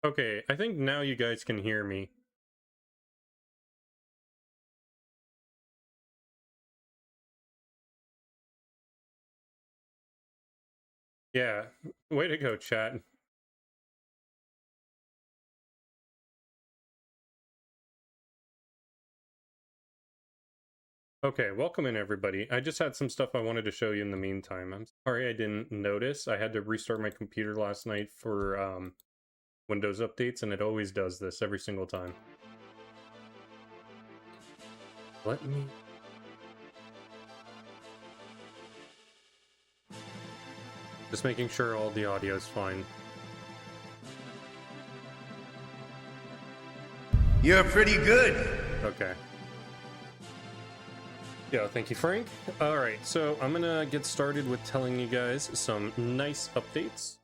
Okay, I think now you guys can hear me. Yeah, way to go, chat. Okay, welcome in everybody. I just had some stuff I wanted to show you in the meantime. I'm sorry I didn't notice. I had to restart my computer last night for Windows updates, and it always does this every single time. Let me... Just making sure all the audio is fine. You're pretty good. Okay. Yeah, thank you, Frank. Alright, so I'm gonna get started with telling you guys some nice updates.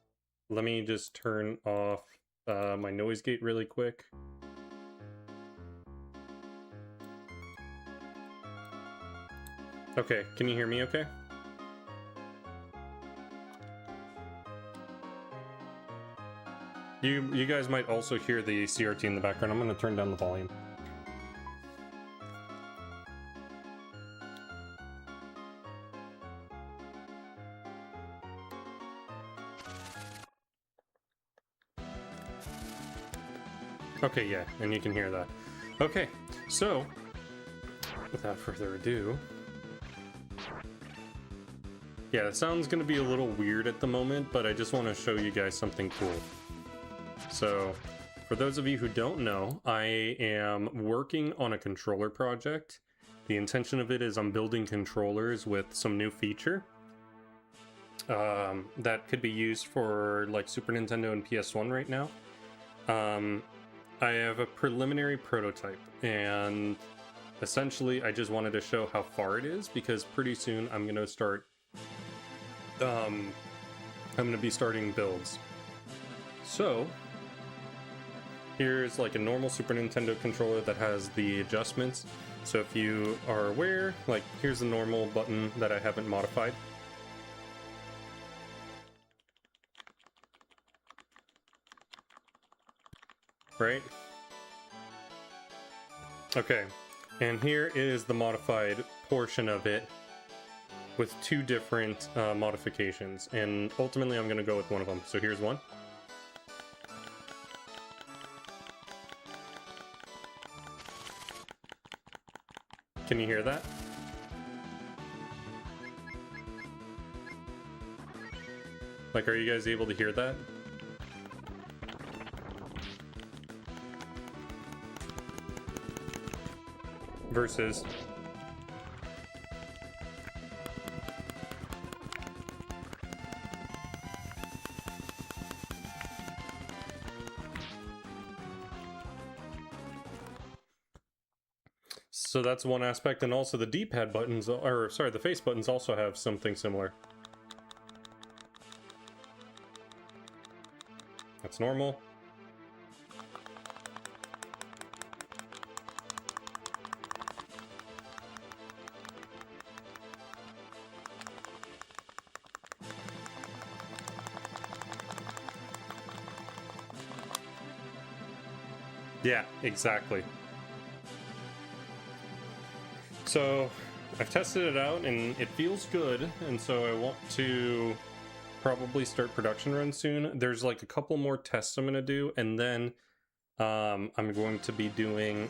Let me just turn off my noise gate really quick. Okay, can you hear me okay? You guys might also hear the CRT in the background. I'm gonna turn down the volume. Okay, yeah, and you can hear that. Okay, so without further ado, yeah, it sounds gonna be a little weird at the moment, but I just want to show you guys something cool. So, for those of you who don't know, I am working on a controller project. The intention of it is I'm building controllers with some new feature that could be used for like Super Nintendo and PS1 right now. I have a preliminary prototype, and essentially I just wanted to show how far it is, because pretty soon I'm going to start I'm going to be starting builds. So here's like a normal Super Nintendo controller that has the adjustments. So if you are aware, like here's the normal button that I haven't modified. Right? Okay, and here is the modified portion of it with two different modifications, and ultimately I'm going to go with one of them. So here's one. Can you hear that? Like, are you guys able to hear that? Versus... So that's one aspect, and also the D-pad buttons, or sorry, the face buttons also have something similar. That's normal. Yeah, exactly. So I've tested it out and it feels good, and so I want to probably start production run soon. There's like a couple more tests I'm gonna do, and then I'm going to be doing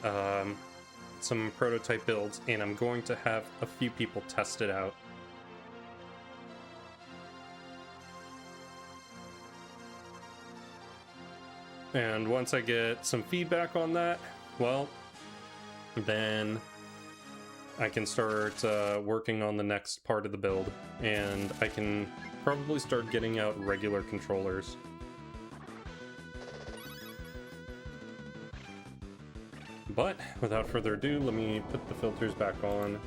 some prototype builds, and I'm going to have a few people test it out. And once I get some feedback on that, well, then I can start working on the next part of the build, and I can probably start getting out regular controllers. But without further ado, let me put the filters back on.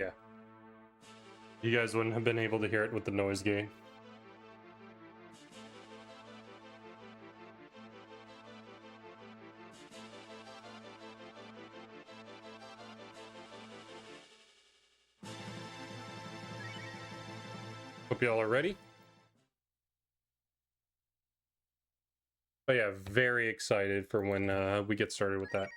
Yeah. You guys wouldn't have been able to hear it with the noise gate. Hope y'all are ready. But yeah, very excited for when we get started with that.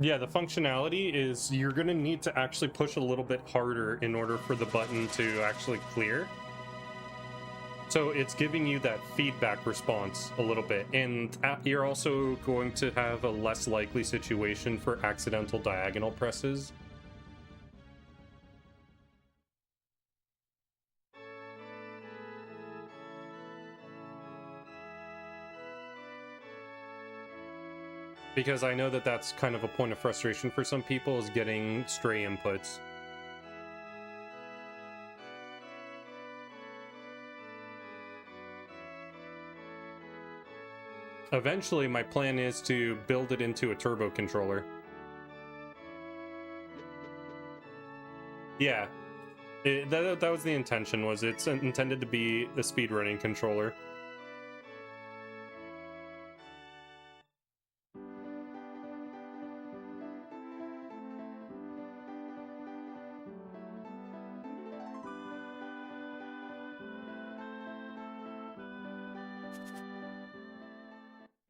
Yeah, the functionality is you're going to need to actually push a little bit harder in order for the button to actually clear. So it's giving you that feedback response a little bit. And you're also going to have a less likely situation for accidental diagonal presses. Because I know that that's kind of a point of frustration for some people, is getting stray inputs. Eventually, my plan is to build it into a turbo controller. Yeah, that was the intention, was it's intended to be a speedrunning controller.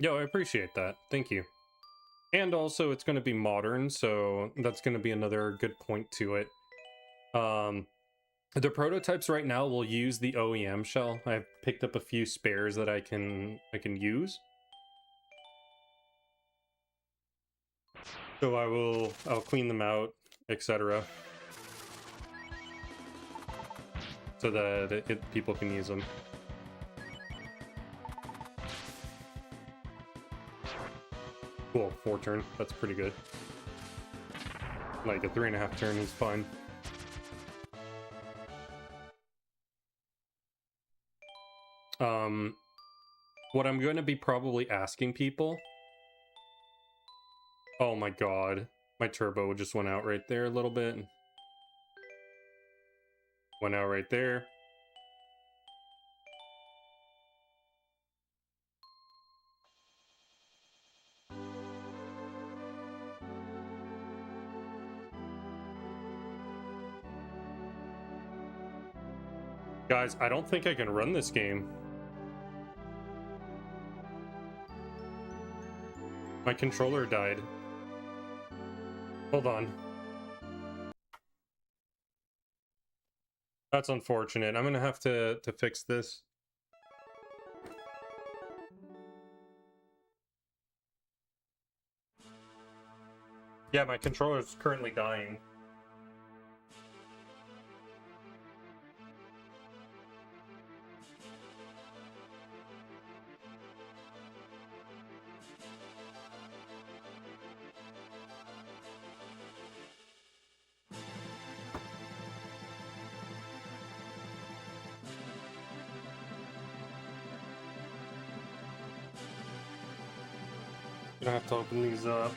Yo, I appreciate that. Thank you. And also, it's going to be modern, so that's going to be another good point to it. The prototypes right now will use the OEM shell. I've picked up a few spares that I can use. So I'll clean them out, etc. so that people can use them. Cool, 4 turn. That's pretty good. Like a 3.5 turn is fine. What I'm going to be probably asking people... Oh my god. My turbo just went out right there a little bit. Went out right there. Guys, I don't think I can run this game. My controller died. Hold on. That's unfortunate. I'm gonna have to fix this. Yeah, my controller is currently dying. Gonna have to open these up.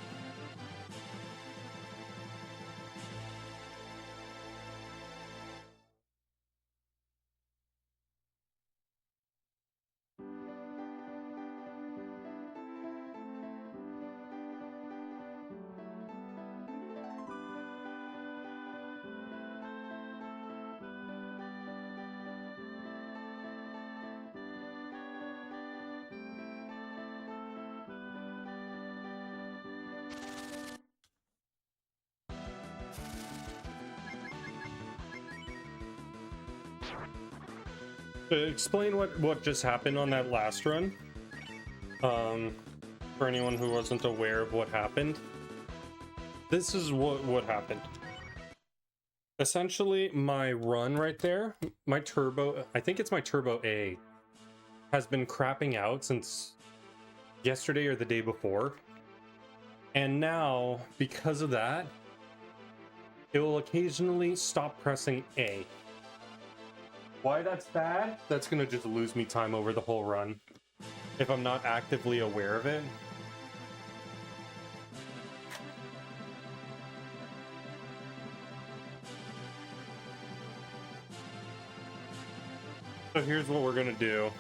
Explain what just happened on that last run. For anyone who wasn't aware of what happened. This is what happened. Essentially, my run right there, my turbo, I think it's my turbo A, has been crapping out since yesterday or the day before. And now, because of that, it will occasionally stop pressing A. Why that's bad? That's gonna just lose me time over the whole run if I'm not actively aware of it. So here's what we're gonna do.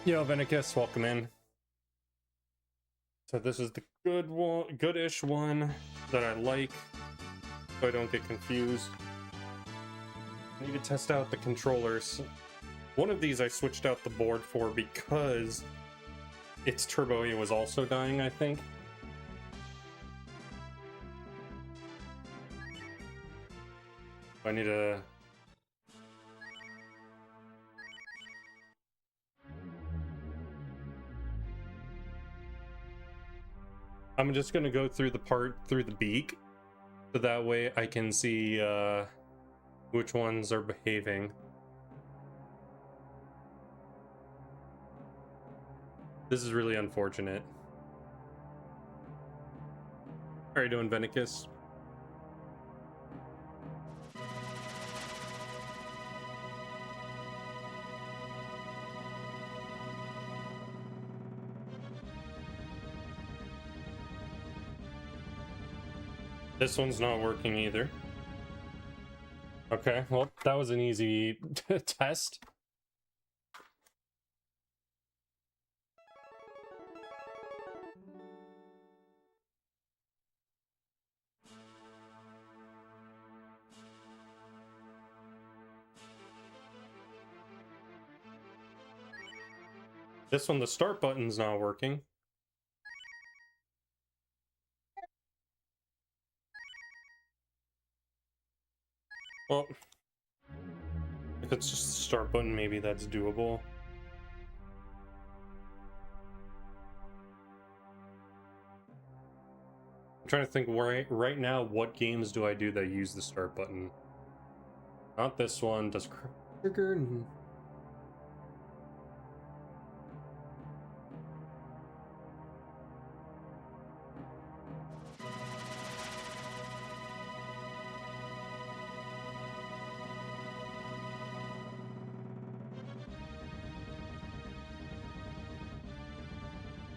Yo, Venicus, welcome in. So this is the good one, goodish one that I like, so I don't get confused. I need to test out the controllers. One of these I switched out the board for because its turbo E was also dying, I think. I need to... I'm just gonna go through the part through the beak, so that way I can see which ones are behaving. This is really unfortunate. How are you doing, Venicus? This one's not working either. Okay, well, that was an easy test. This one, the start button's not working. Well, if it's just the start button, maybe that's doable. I'm trying to think right now, what games do I do that use the start button? Not this one. Does trigger?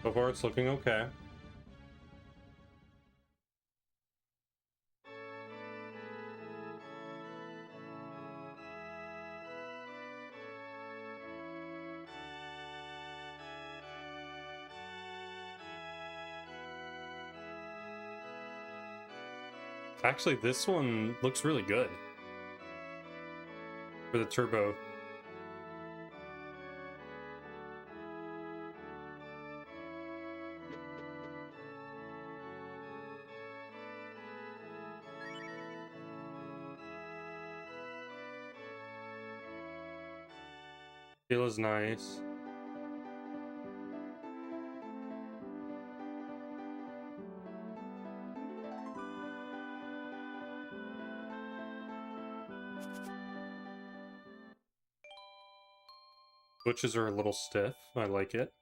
So far, it's looking okay. Actually, this one looks really good for the turbo. Feels nice. Switches are a little stiff. I like it.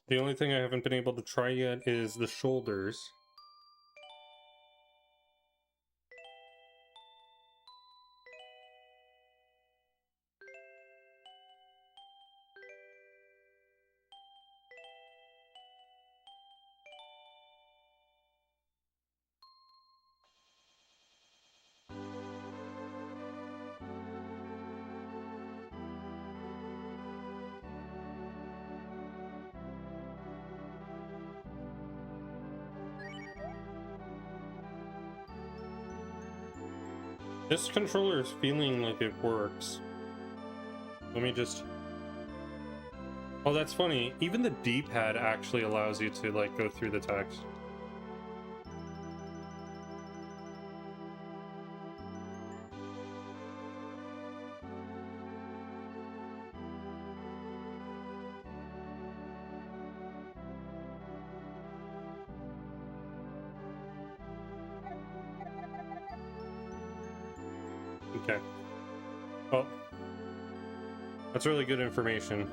The only thing I haven't been able to try yet is the shoulders. This controller is feeling like it works. Let me just... Oh, that's funny. Even the D-pad actually allows you to, like, go through the text. Okay. Well, that's really good information.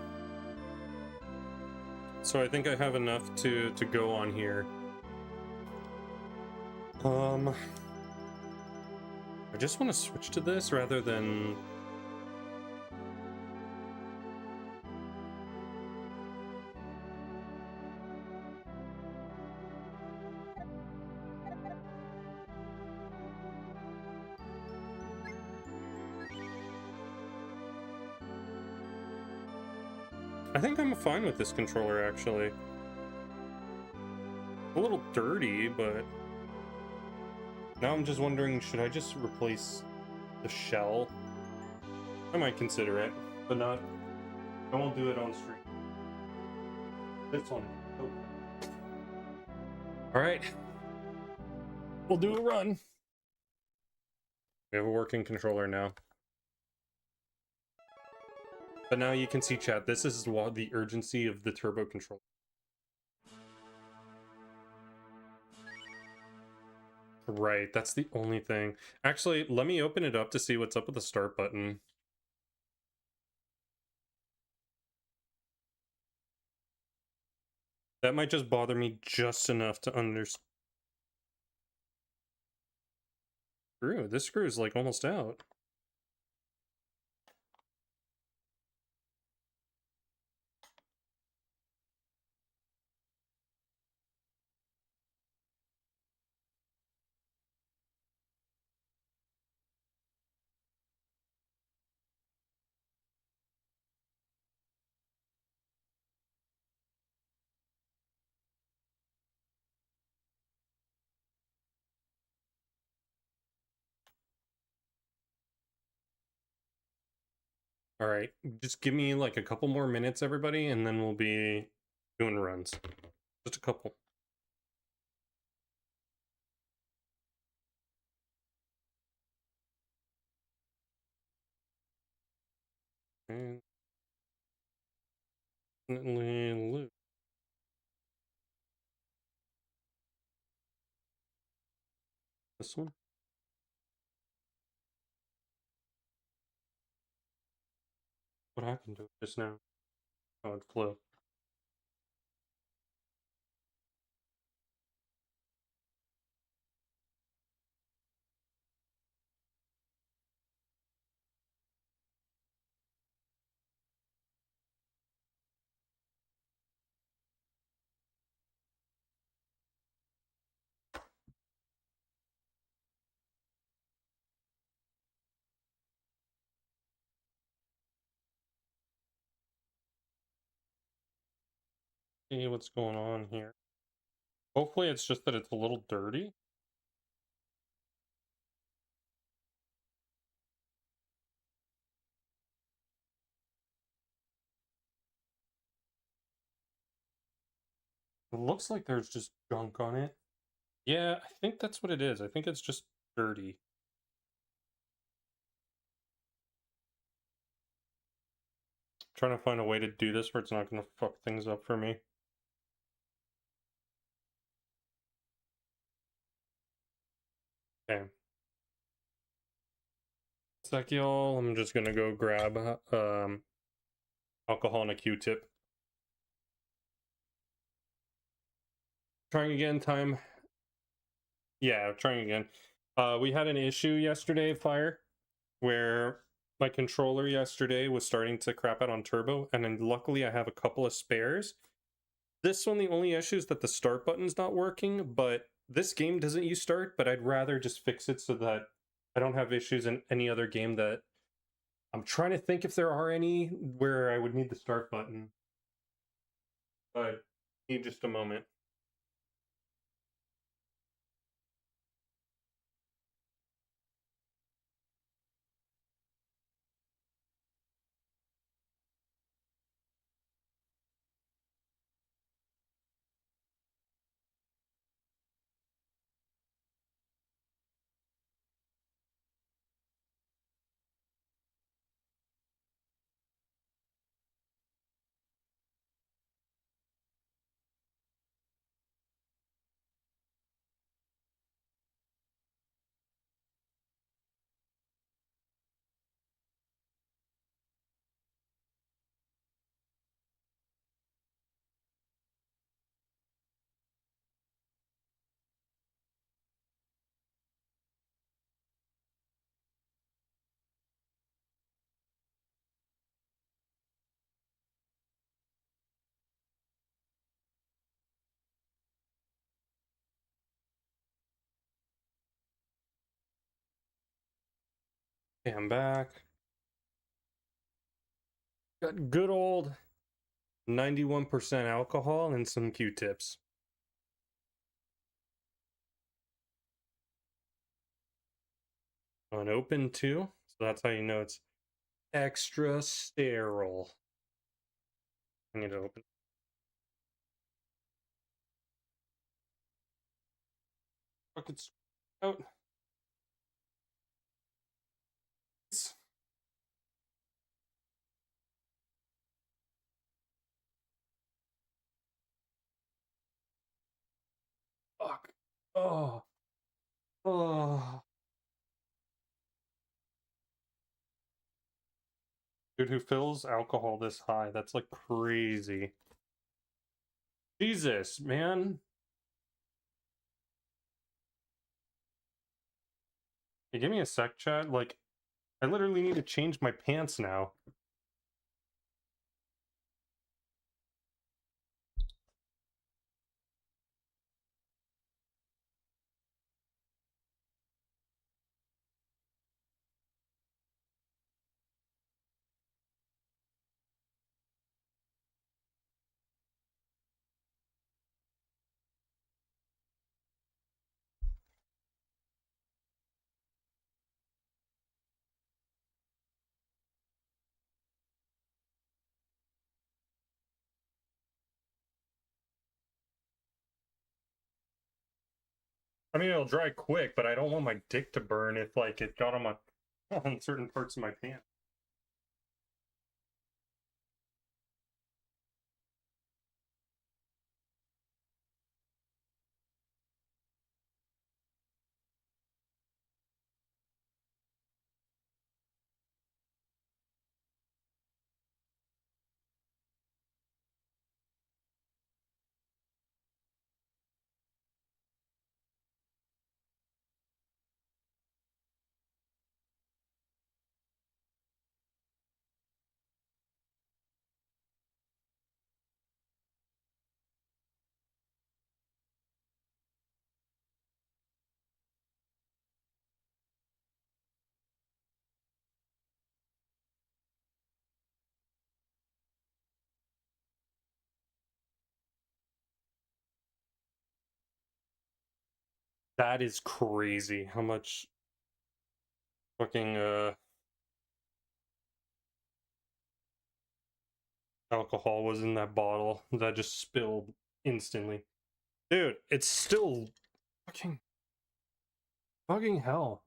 So I think I have enough to go on here. I just want to switch to this rather than... I think I'm fine with this controller, actually. A little dirty, but... Now I'm just wondering, should I just replace the shell? I might consider it, but not... I won't do it on stream. This one. Oh. Alright. We'll do a run. We have a working controller now. But now you can see, chat, this is what the urgency of the turbo controller. Right, that's the only thing. Actually, let me open it up to see what's up with the start button. That might just bother me just enough to understand. Screw, this screw is like almost out. All right, just give me like a couple more minutes, everybody, and then we'll be doing runs. Just a couple. And definitely loot. This one. What happened to it just now? Oh, it flew. See what's going on here. Hopefully it's just that it's a little dirty. It looks like there's just junk on it. Yeah, I think that's what it is. I think it's just dirty. Trying to find a way to do this where it's not going to fuck things up for me. Okay. Sec y'all, I'm just gonna go grab alcohol and a Q-tip. Trying again, time. Yeah, trying again. We had an issue yesterday, Fire, where my controller yesterday was starting to crap out on turbo, and then luckily I have a couple of spares. This one, the only issue is that the start button's not working, but this game doesn't use start, but I'd rather just fix it so that I don't have issues in any other game that... I'm trying to think if there are any where I would need the start button. But need just a moment. Okay, I'm back. Got good old 91% alcohol and some Q-tips. Unopened too, so that's how you know it's extra sterile. I need to open. Fucking out. Fuck. Oh. Oh. Dude, who fills alcohol this high? That's like crazy. Jesus, man. Hey, give me a sec, chat. Like, I literally need to change my pants now. I mean, it'll dry quick, but I don't want my dick to burn if, like, it got on my on certain parts of my pants. That is crazy. How much fucking alcohol was in that bottle that just spilled instantly. Dude, it's still fucking hell.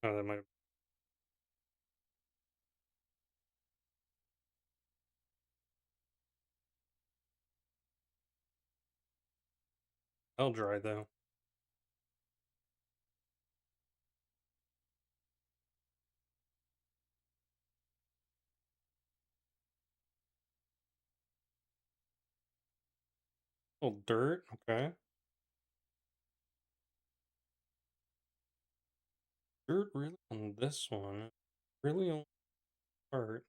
Oh, that might have... I'll dry though. Oh, dirt, okay. Dirt really on this one. Really on part.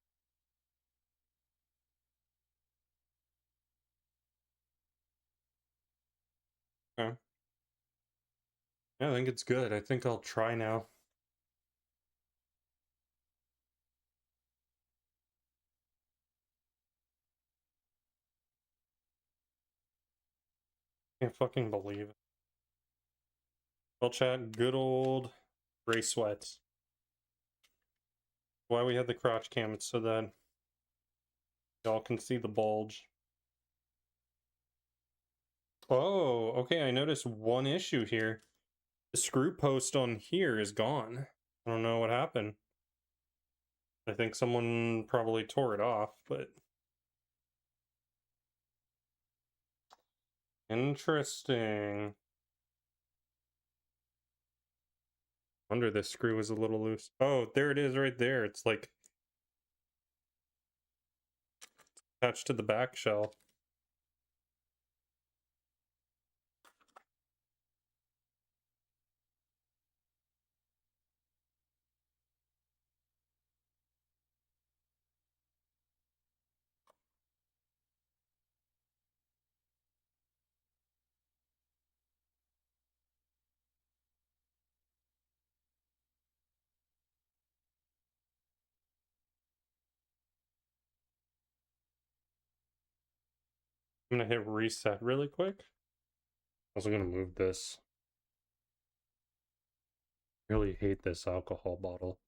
Okay. Yeah, I think it's good. I think I'll try now. Can't fucking believe it. Well, chat, good old gray sweats. Why we had the crotch cam, it's so that y'all can see the bulge. Oh, okay, I noticed one issue here. The screw post on here is gone. I don't know what happened. I think someone probably tore it off, but... Interesting. Wonder this screw is a little loose. Oh, there it is right there. It's like attached to the back shell. I'm gonna hit reset really quick. Also gonna move this. Really hate this alcohol bottle.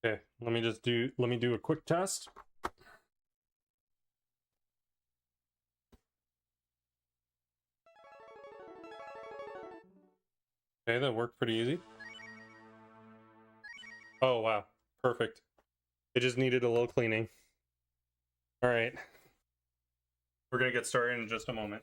Okay, let me do a quick test. Okay, that worked pretty easy. Oh wow, perfect. It just needed a little cleaning. All right. We're gonna get started in just a moment.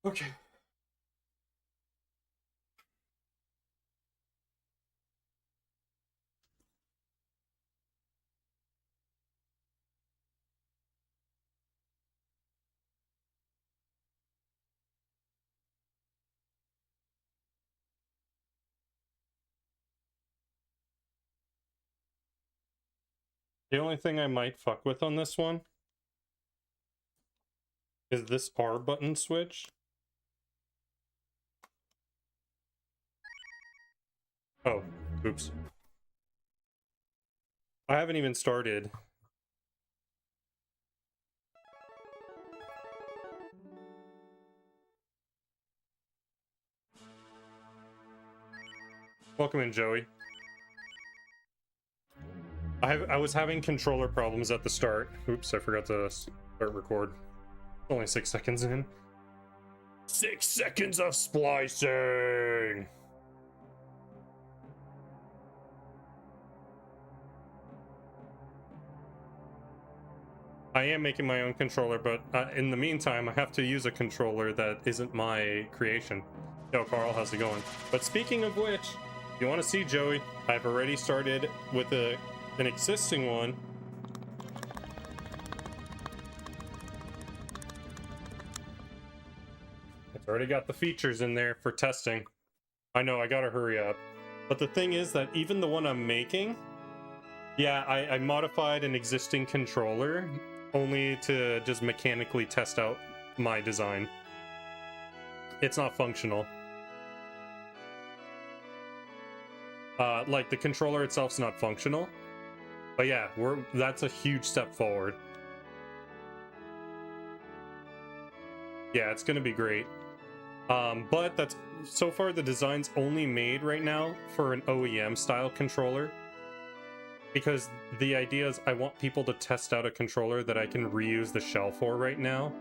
Okay. The only thing I might fuck with on this one is this R button switch. Oh, oops. I haven't even started. Welcome in, Joey. I was having controller problems at the start. Oops, I forgot to start record. Only 6 seconds in. 6 seconds of splicing! I am making my own controller, but in the meantime, I have to use a controller that isn't my creation. Yo, Carl, how's it going? But speaking of which, you want to see Joey? I've already started with an existing one. It's already got the features in there for testing. I know, I gotta hurry up. But the thing is that even the one I'm making, yeah, I modified an existing controller only to just mechanically test out my design. It's not functional. Like the controller itself's not functional. But yeah, that's a huge step forward. Yeah, it's gonna be great. But that's so far the design's only made right now for an OEM style controller. Because the idea is I want people to test out a controller that I can reuse the shell for right now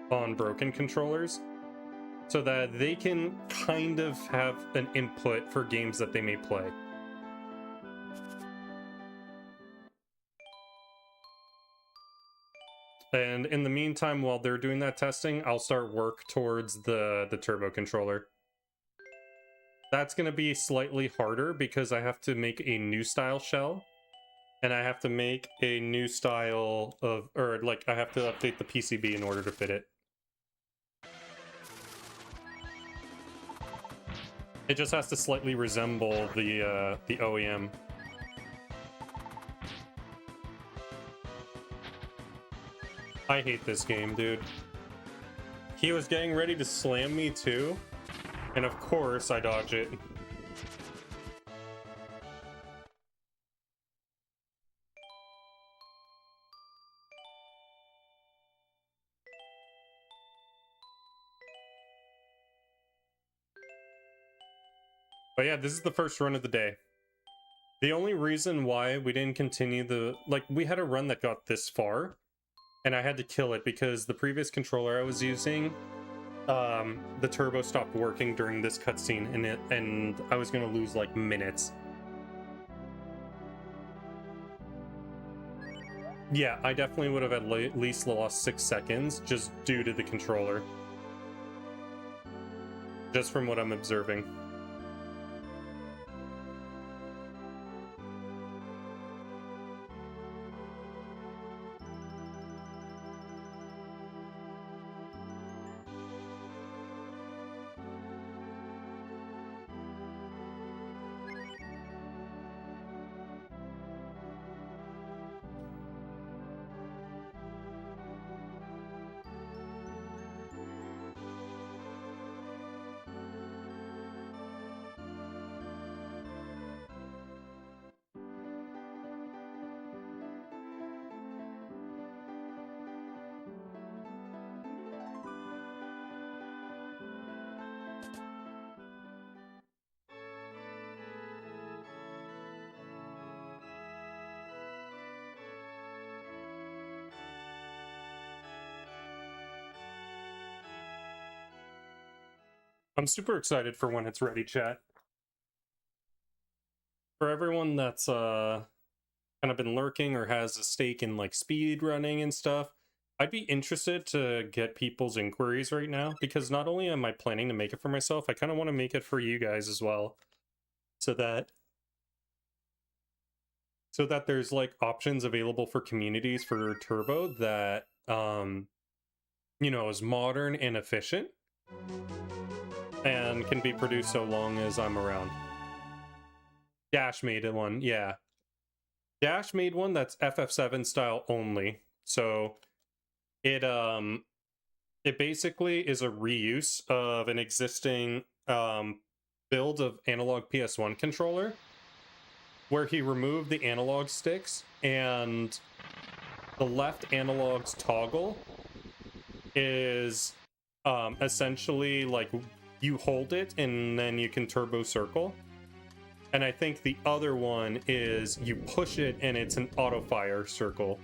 on broken controllers, so that they can kind of have an input for games that they may play. And in the meantime, while they're doing that testing, I'll start work towards the turbo controller. That's going to be slightly harder because I have to make a new style shell. And I have to make a new style of, or like I have to update the PCB in order to fit it. It just has to slightly resemble the OEM. I hate this game, dude. He was getting ready to slam me too, and of course I dodge it. But yeah, this is the first run of the day. The only reason why we didn't continue we had a run that got this far, and I had to kill it because the previous controller I was using, the turbo stopped working during this cutscene, and I was gonna lose like minutes. Yeah, I definitely would have at least lost 6 seconds just due to the controller. Just from what I'm observing. I'm super excited for when it's ready, chat. For everyone that's kind of been lurking or has a stake in like speed running and stuff, I'd be interested to get people's inquiries right now, because not only am I planning to make it for myself, I kind of want to make it for you guys as well, so that there's like options available for communities for turbo that you know, is modern and efficient and can be produced so long as I'm around. Dash made one, yeah. Dash made one that's FF7 style only. So it basically is a reuse of an existing build of analog PS1 controller, where he removed the analog sticks and the left analog's toggle is essentially like you hold it and then you can turbo circle. And I think the other one is you push it and it's an auto fire circle.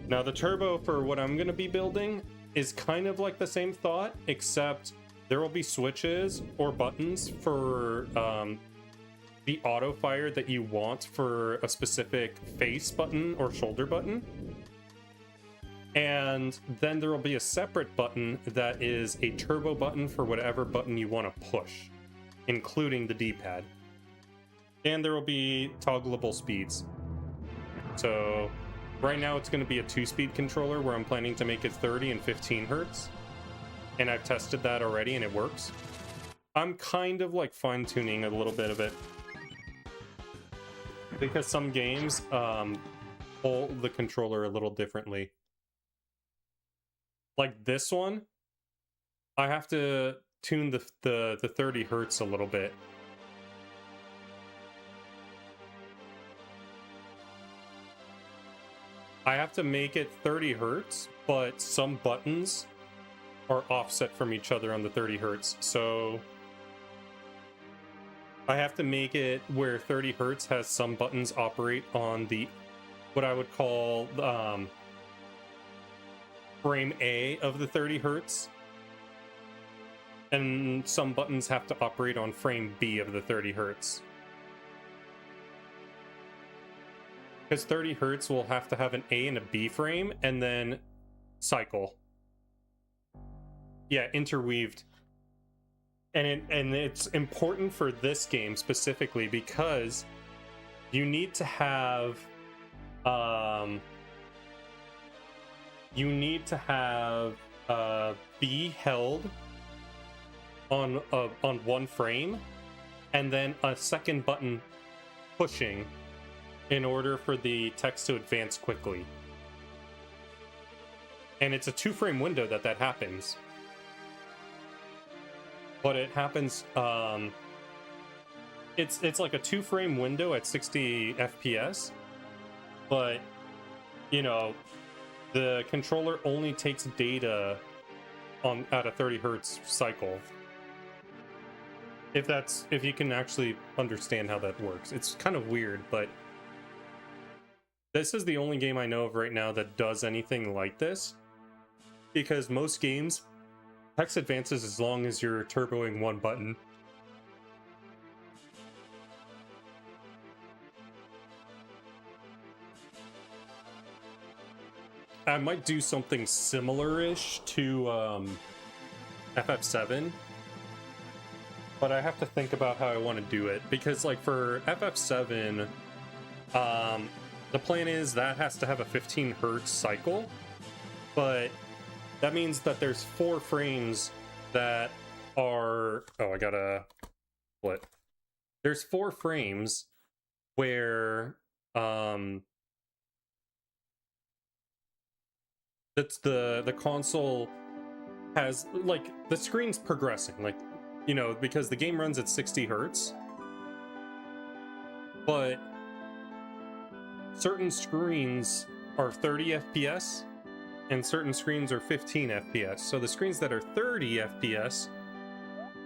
Now the turbo for what I'm going to be building is kind of like the same thought, except there will be switches or buttons for the auto fire that you want for a specific face button or shoulder button. And then there will be a separate button that is a turbo button for whatever button you want to push, including the D-pad. And there will be toggleable speeds. So right now it's going to be a 2-speed controller where I'm planning to make it 30 and 15 hertz. And I've tested that already and it works. I'm kind of like fine-tuning a little bit of it, because some games pull the controller a little differently. Like this one, I have to tune the 30 hertz a little bit. I have to make it 30 hertz, but some buttons are offset from each other on the 30 hertz. So I have to make it where 30 hertz has some buttons operate on the, what I would call frame A of the 30 hertz. And some buttons have to operate on frame B of the 30 hertz. Because 30 hertz will have to have an A and a B frame and then cycle. Yeah, interweaved. And it's important for this game specifically because you need to have B held on one frame and then a second button pushing in order for the text to advance quickly. And it's a 2-frame window that happens. But it happens, it's like a 2-frame window at 60 FPS, but, you know, the controller only takes data at a 30 hertz cycle. If you can actually understand how that works. It's kind of weird, but this is the only game I know of right now that does anything like this, because most games, text advances as long as you're turboing one button. I might do something similar-ish to FF7, but I have to think about how I want to do it, because like for FF7, the plan is that has to have a 15 hertz cycle, but that means that there's 4 frames that are... Oh, I gotta split. There's 4 frames where that's the console has, like, the screen's progressing, like, you know, because the game runs at 60 hertz, but certain screens are 30 FPS and certain screens are 15 FPS. So the screens that are 30 FPS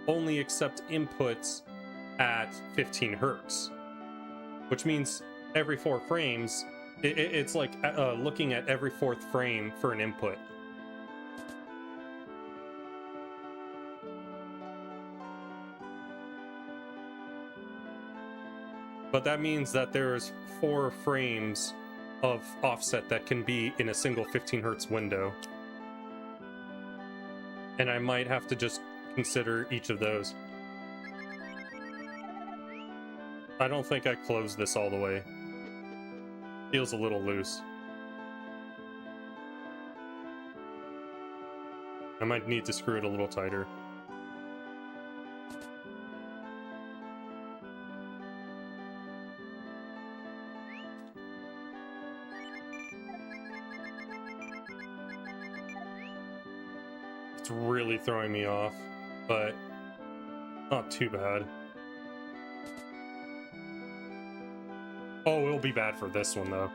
only accept inputs at 15 hertz, which means every 4 frames, it's like looking at every 4th frame for an input. But that means that there's 4 frames of offset that can be in a single 15 hertz window. And I might have to just consider each of those. I don't think I closed this all the way. Feels a little loose. I might need to screw it a little tighter. It's really throwing me off, but not too bad. Oh, it'll be bad for this one, though.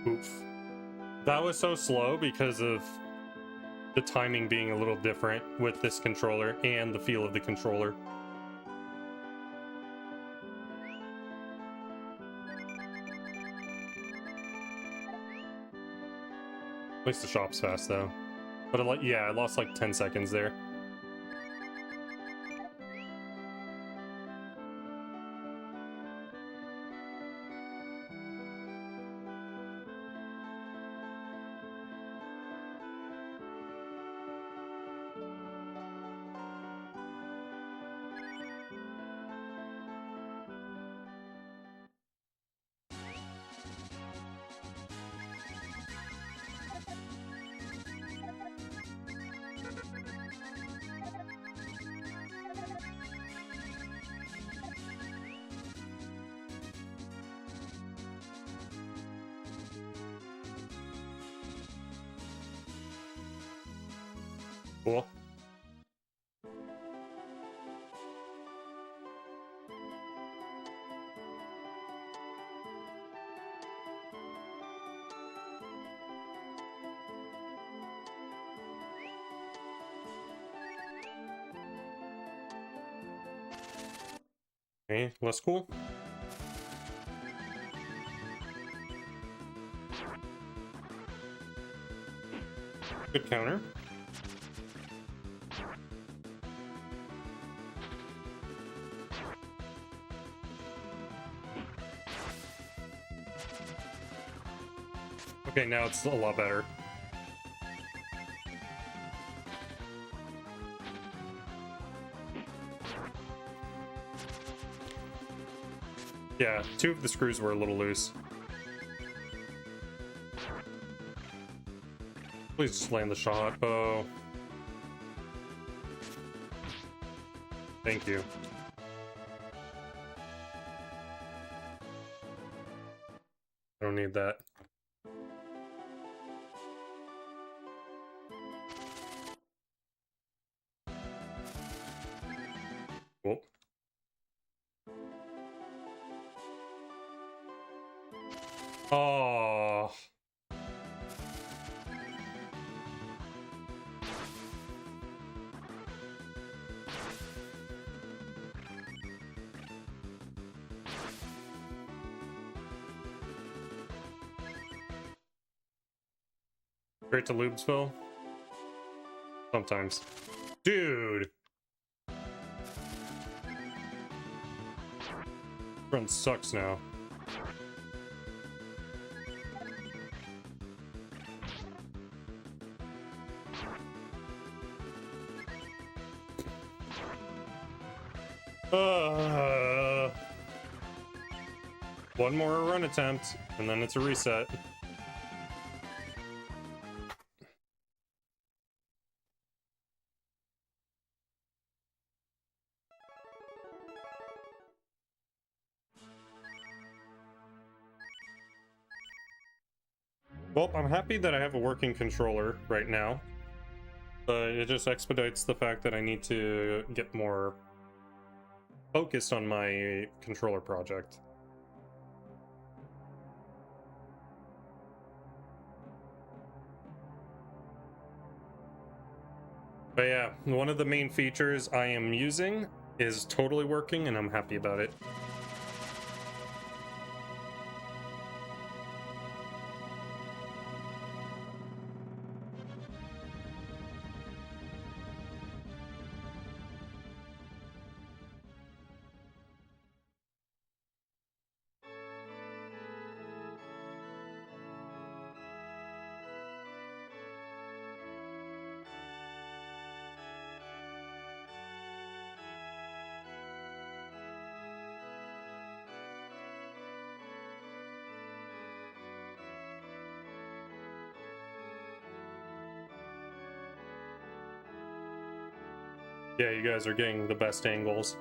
Oof. That was so slow because of the timing being a little different with this controller and the feel of the controller. At least the shop's fast though. But yeah, I lost like 10 seconds there. Cool. Okay, less cool. Good counter. Okay, now it's a lot better. Yeah, 2 of the screws were a little loose. Please just land the shot. Oh. Thank you. I don't need that. Cool. Oh. Straight to Lubesville? Sometimes. Dude! Run sucks now. One more run attempt, and then it's a reset. Well, I'm happy that I have a working controller right now. But it just expedites the fact that I need to get more focused on my controller project. But yeah, one of the main features I am using is totally working, and I'm happy about it. Yeah, you guys are getting the best angles.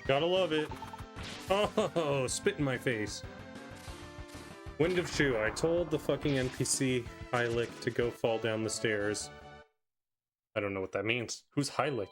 Gotta love it. Oh, spit in my face. Wind of Shoe. I told the fucking NPC Hylick to go fall down the stairs. I don't know what that means. Who's Hylick?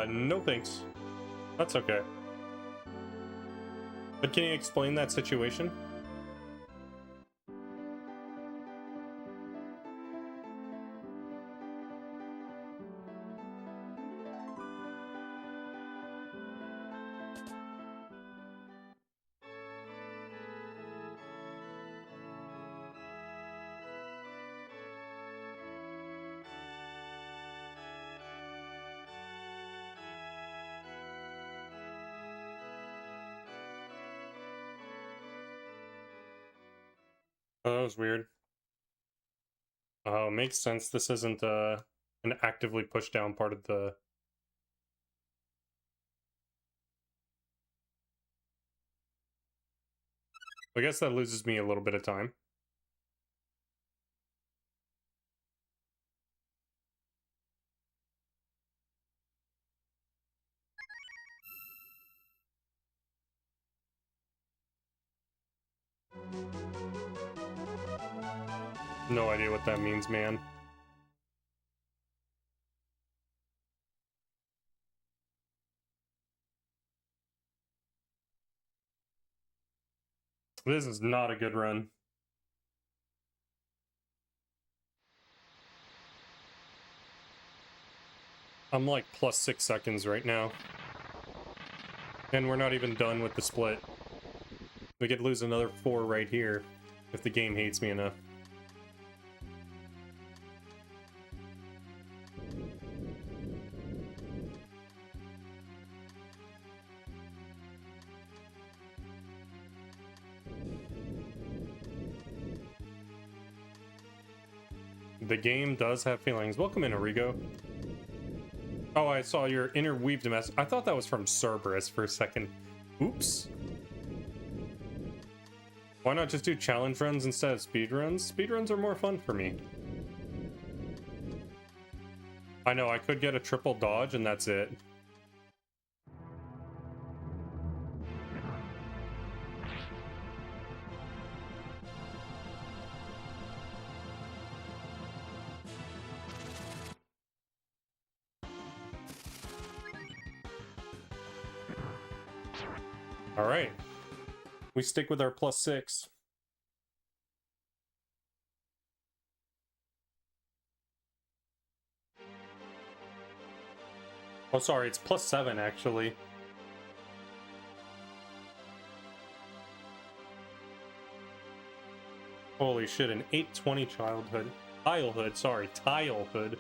No thanks. That's okay. But can you explain that situation? Oh, that was weird. Oh, makes sense. This isn't an actively pushed down part of the... I guess that loses me a little bit of time. No idea what that means, man. This is not a good run. I'm like plus 6 seconds right now. And we're not even done with the split. We could lose another 4 right here if the game hates me enough. The game does have feelings. Welcome in, Origo. Oh, I saw your interweaved mess. I thought that was from Cerberus for a second. Oops. Why not just do challenge runs instead of speedruns? Speedruns are more fun for me. I know, I could get a triple dodge and that's it. All right. We stick with our plus 6. Oh, sorry, it's plus 7, actually. Holy shit, an 820 childhood. Tilehood, sorry, tilehood.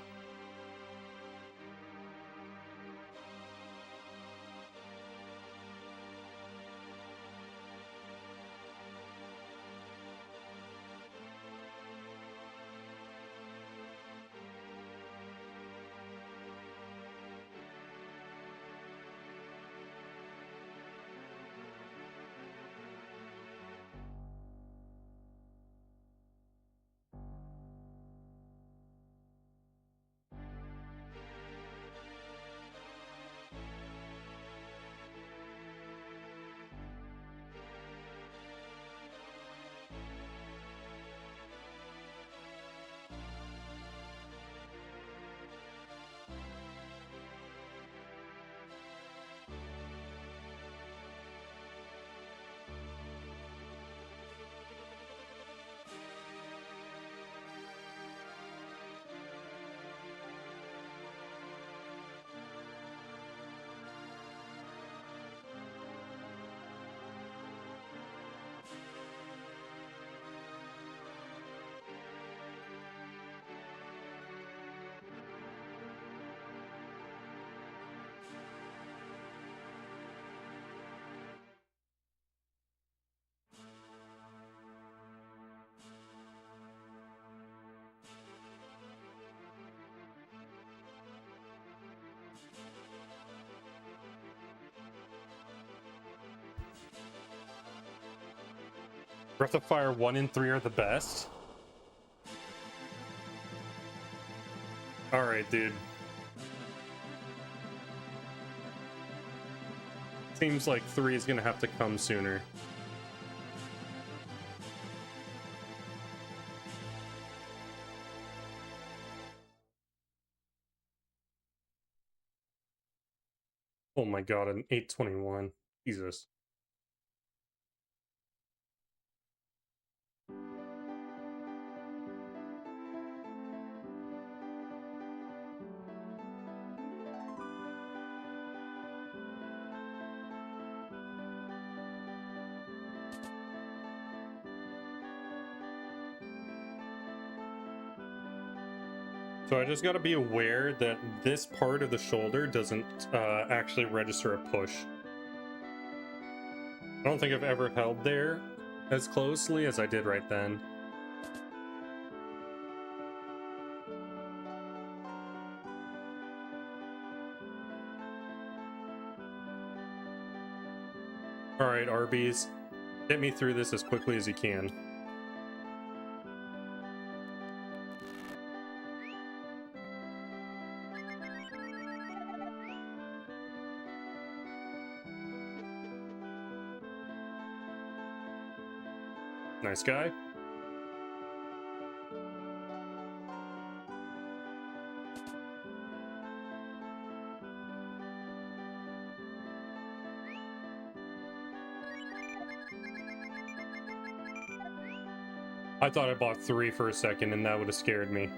Breath of Fire 1 and 3 are the best. Alright, dude. Seems like 3 is gonna have to come sooner. Oh my god, an 821. Jesus. So I just gotta be aware that this part of the shoulder doesn't actually register a push. I don't think I've ever held there as closely as I did right then. Alright, Arby's, get me through this as quickly as you can. Nice guy. I thought I bought 3 for a second and that would have scared me.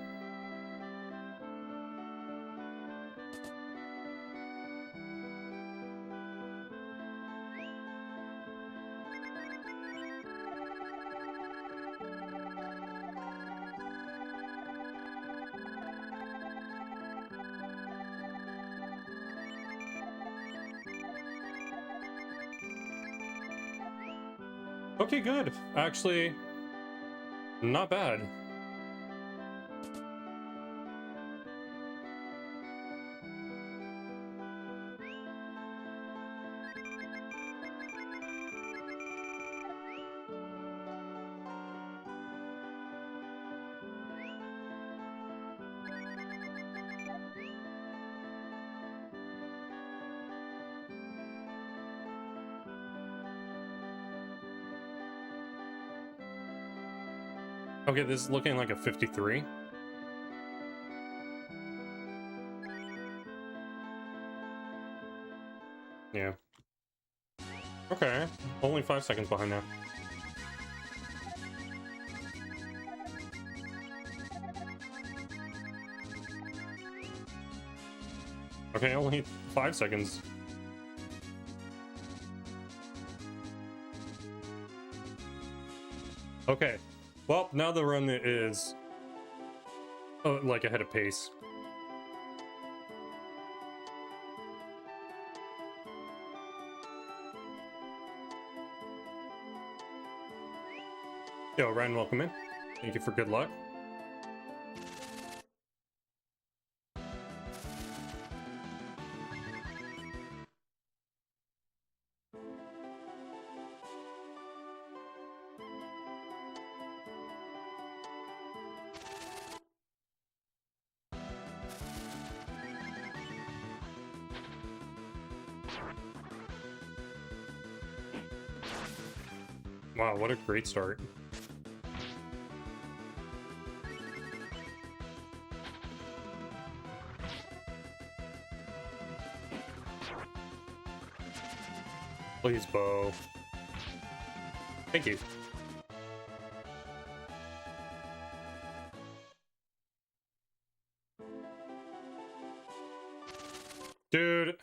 Okay, good. Actually, not bad. Okay, this is looking like a 53. Yeah. Okay, only 5 seconds behind now. Okay, only 5 seconds. Okay. Well, now the run is like ahead of pace. Yo, Ryan, welcome in. Thank you for good luck. Wow, what a great start. Please, Bo. Thank you. Dude.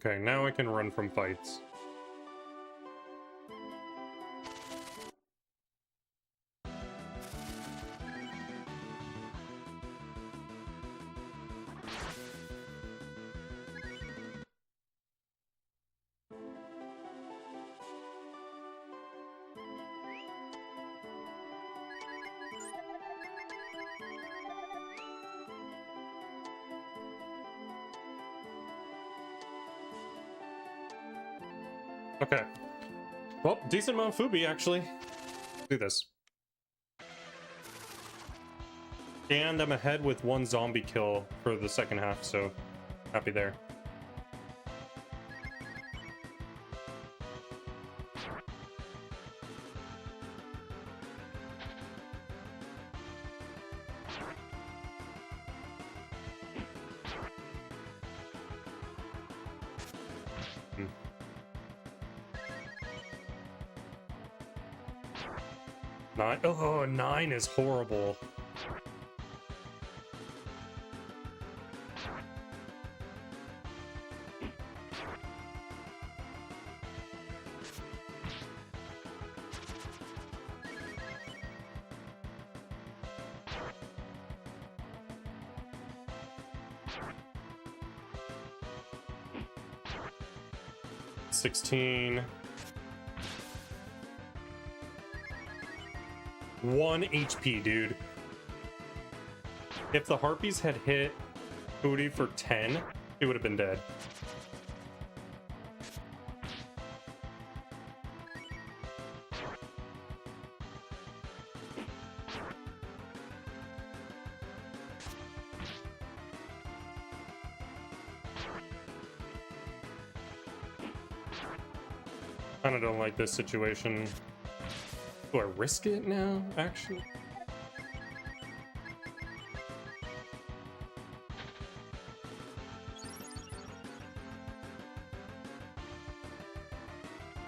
Okay, now I can run from fights. Okay. Well, decent amount of Fubi, actually. Do this. And I'm ahead with 1 zombie kill for the second half, so happy there. Nine. Oh, 9 is horrible. $16. 1 HP, dude. If the Harpies had hit Booty for 10, it would have been dead. Kinda don't like this situation. Do I risk it now, actually?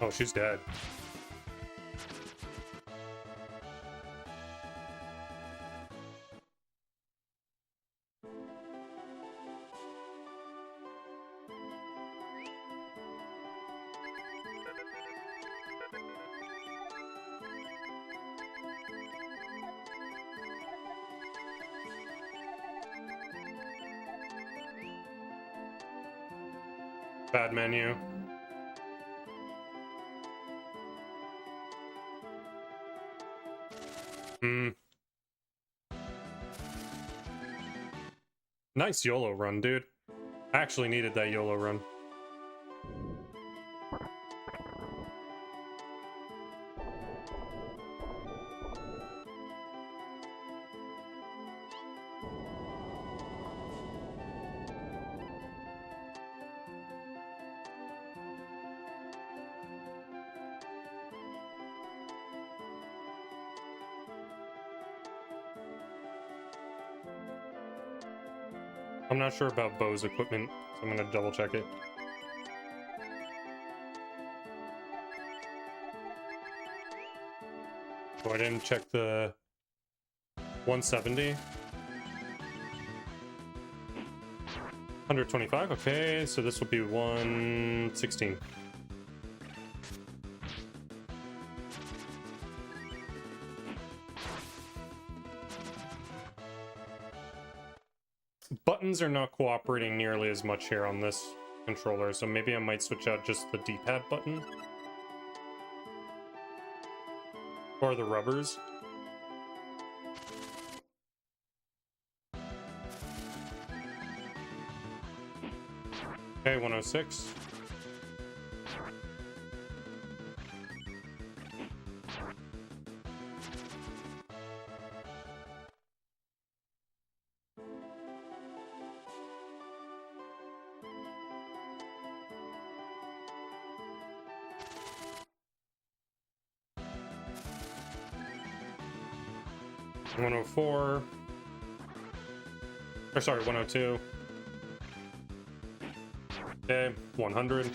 Oh, she's dead. Bad menu. Nice YOLO run, dude. I actually needed that YOLO run. I'm not sure about Bo's equipment, so I'm gonna double check it. Oh, I didn't check the 170. 125, okay, so this will be 116. Buttons are not cooperating nearly as much here on this controller, so maybe I might switch out just the D-pad button. Or the rubbers. Okay, 106. $104. Or sorry, 102. Okay, 100.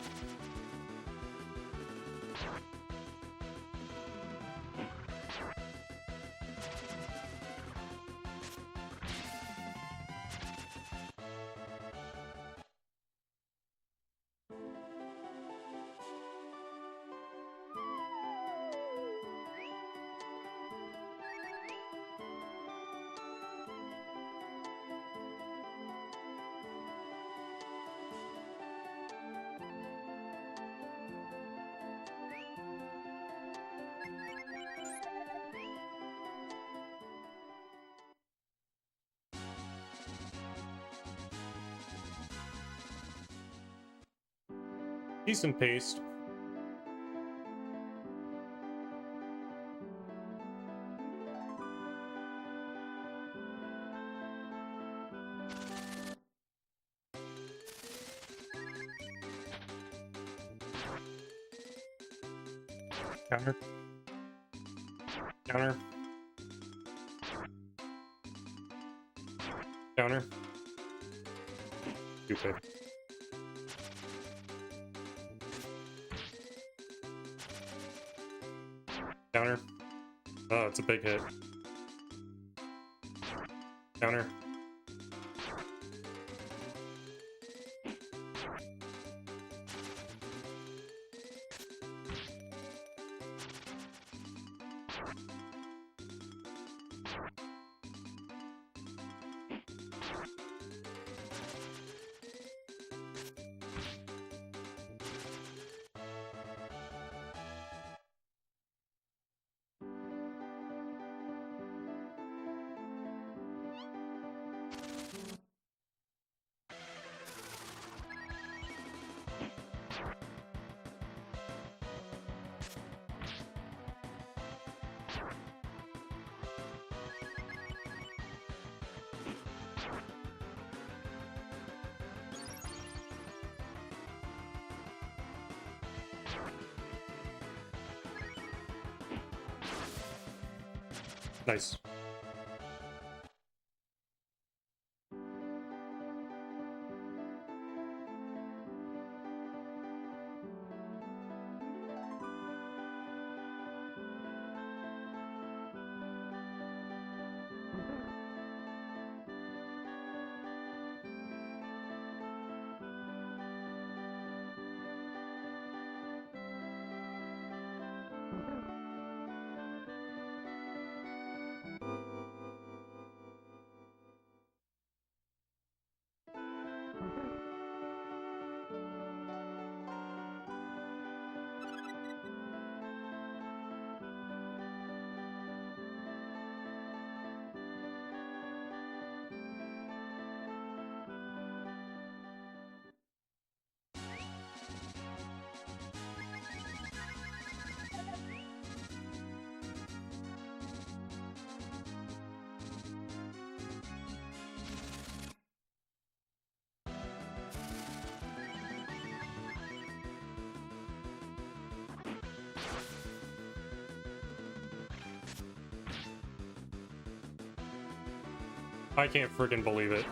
Decent pace. Counter. Counter. Counter. Stupid. Counter. Oh, it's a big hit. Counter. Nice. I can't freaking believe it.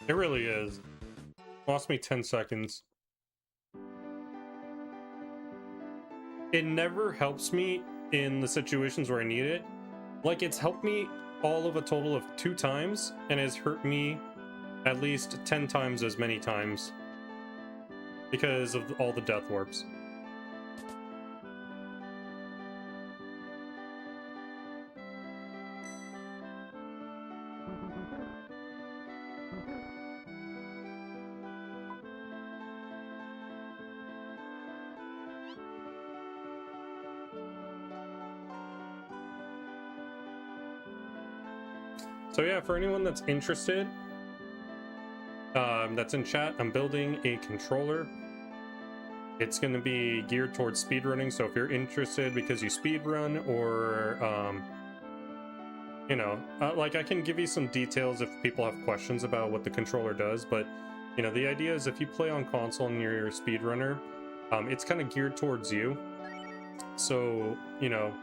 It really is. Lost me 10 seconds. It never helps me in the situations where I need it. Like, it's helped me all of a total of 2 times, and has hurt me at least 10 times as many times because of all the death warps. So yeah, for anyone that's interested, that's in chat, I'm building a controller. It's going to be geared towards speedrunning, so if you're interested because you speedrun, or, you know, like, I can give you some details if people have questions about what the controller does, but, you know, the idea is if you play on console and you're a speedrunner, it's kind of geared towards you. So, you know,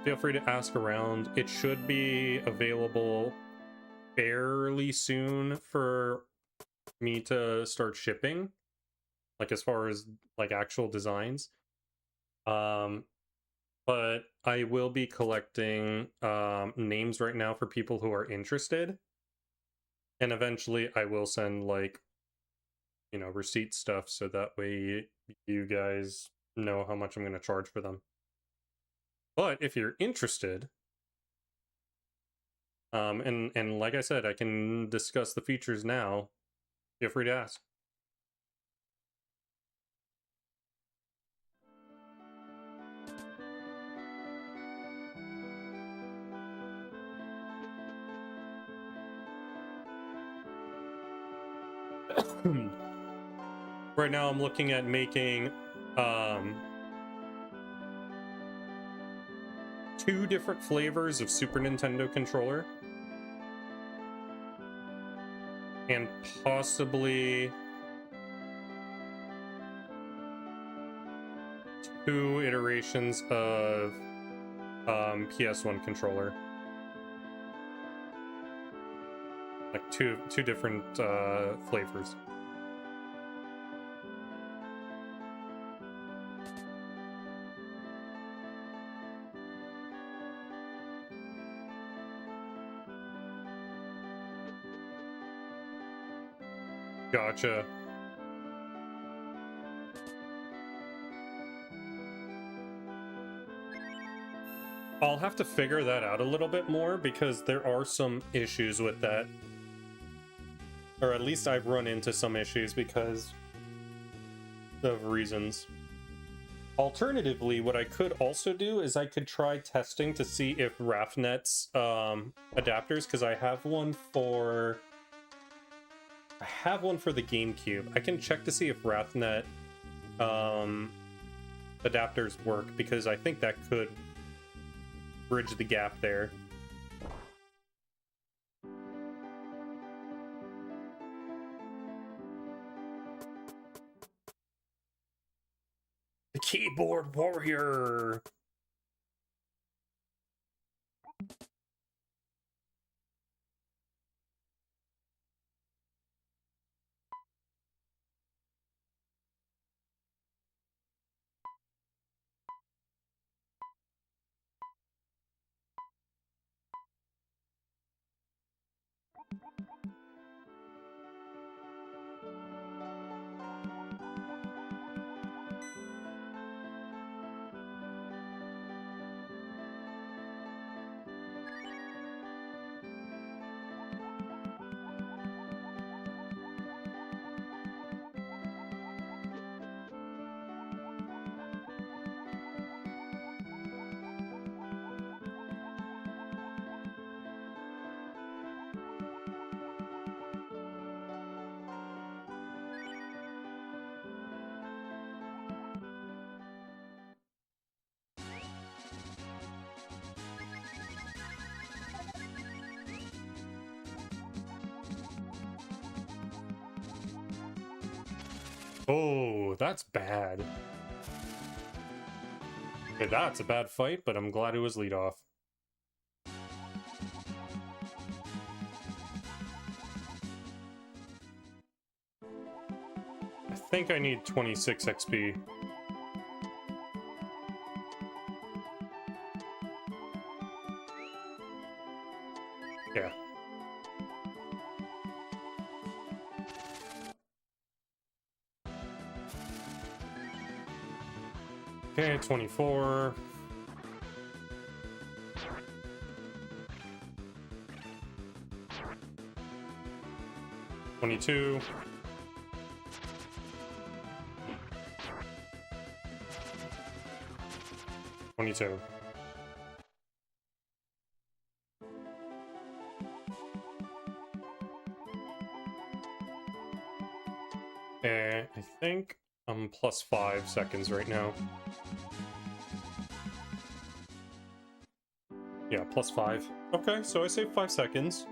feel free to ask around. It should be available fairly soon for me to start shipping, like, as far as like actual designs. But I will be collecting names right now for people who are interested, and eventually I will send, like, you know, receipt stuff so that way you guys know how much I'm going to charge for them. But if you're interested, and like I said, I can discuss the features now. Feel free to ask. Right now I'm looking at making 2 different flavors of Super Nintendo controller. And possibly 2 iterations of PS1 controller. Like two different flavors. Gotcha. I'll have to figure that out a little bit more because there are some issues with that. Or at least I've run into some issues because of reasons. Alternatively, what I could also do is I could try testing to see if RAFNet's adapters, because I have one for the GameCube. I can check to see if RAFNet adapters work, because I think that could bridge the gap there. The keyboard warrior. Oh, that's bad. Okay, that's a bad fight, but I'm glad it was lead off. I think I need 26 XP. Yeah. Okay, 24. $22. $22. I think I'm plus 5 seconds right now. Yeah, plus 5. Okay, so I saved 5 seconds.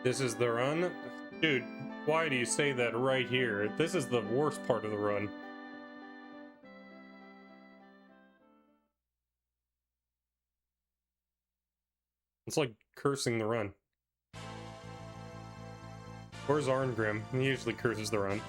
This is the run? Dude, why do you say that right here? This is the worst part of the run. It's like cursing the run. Where's Arngrim? He usually curses the run.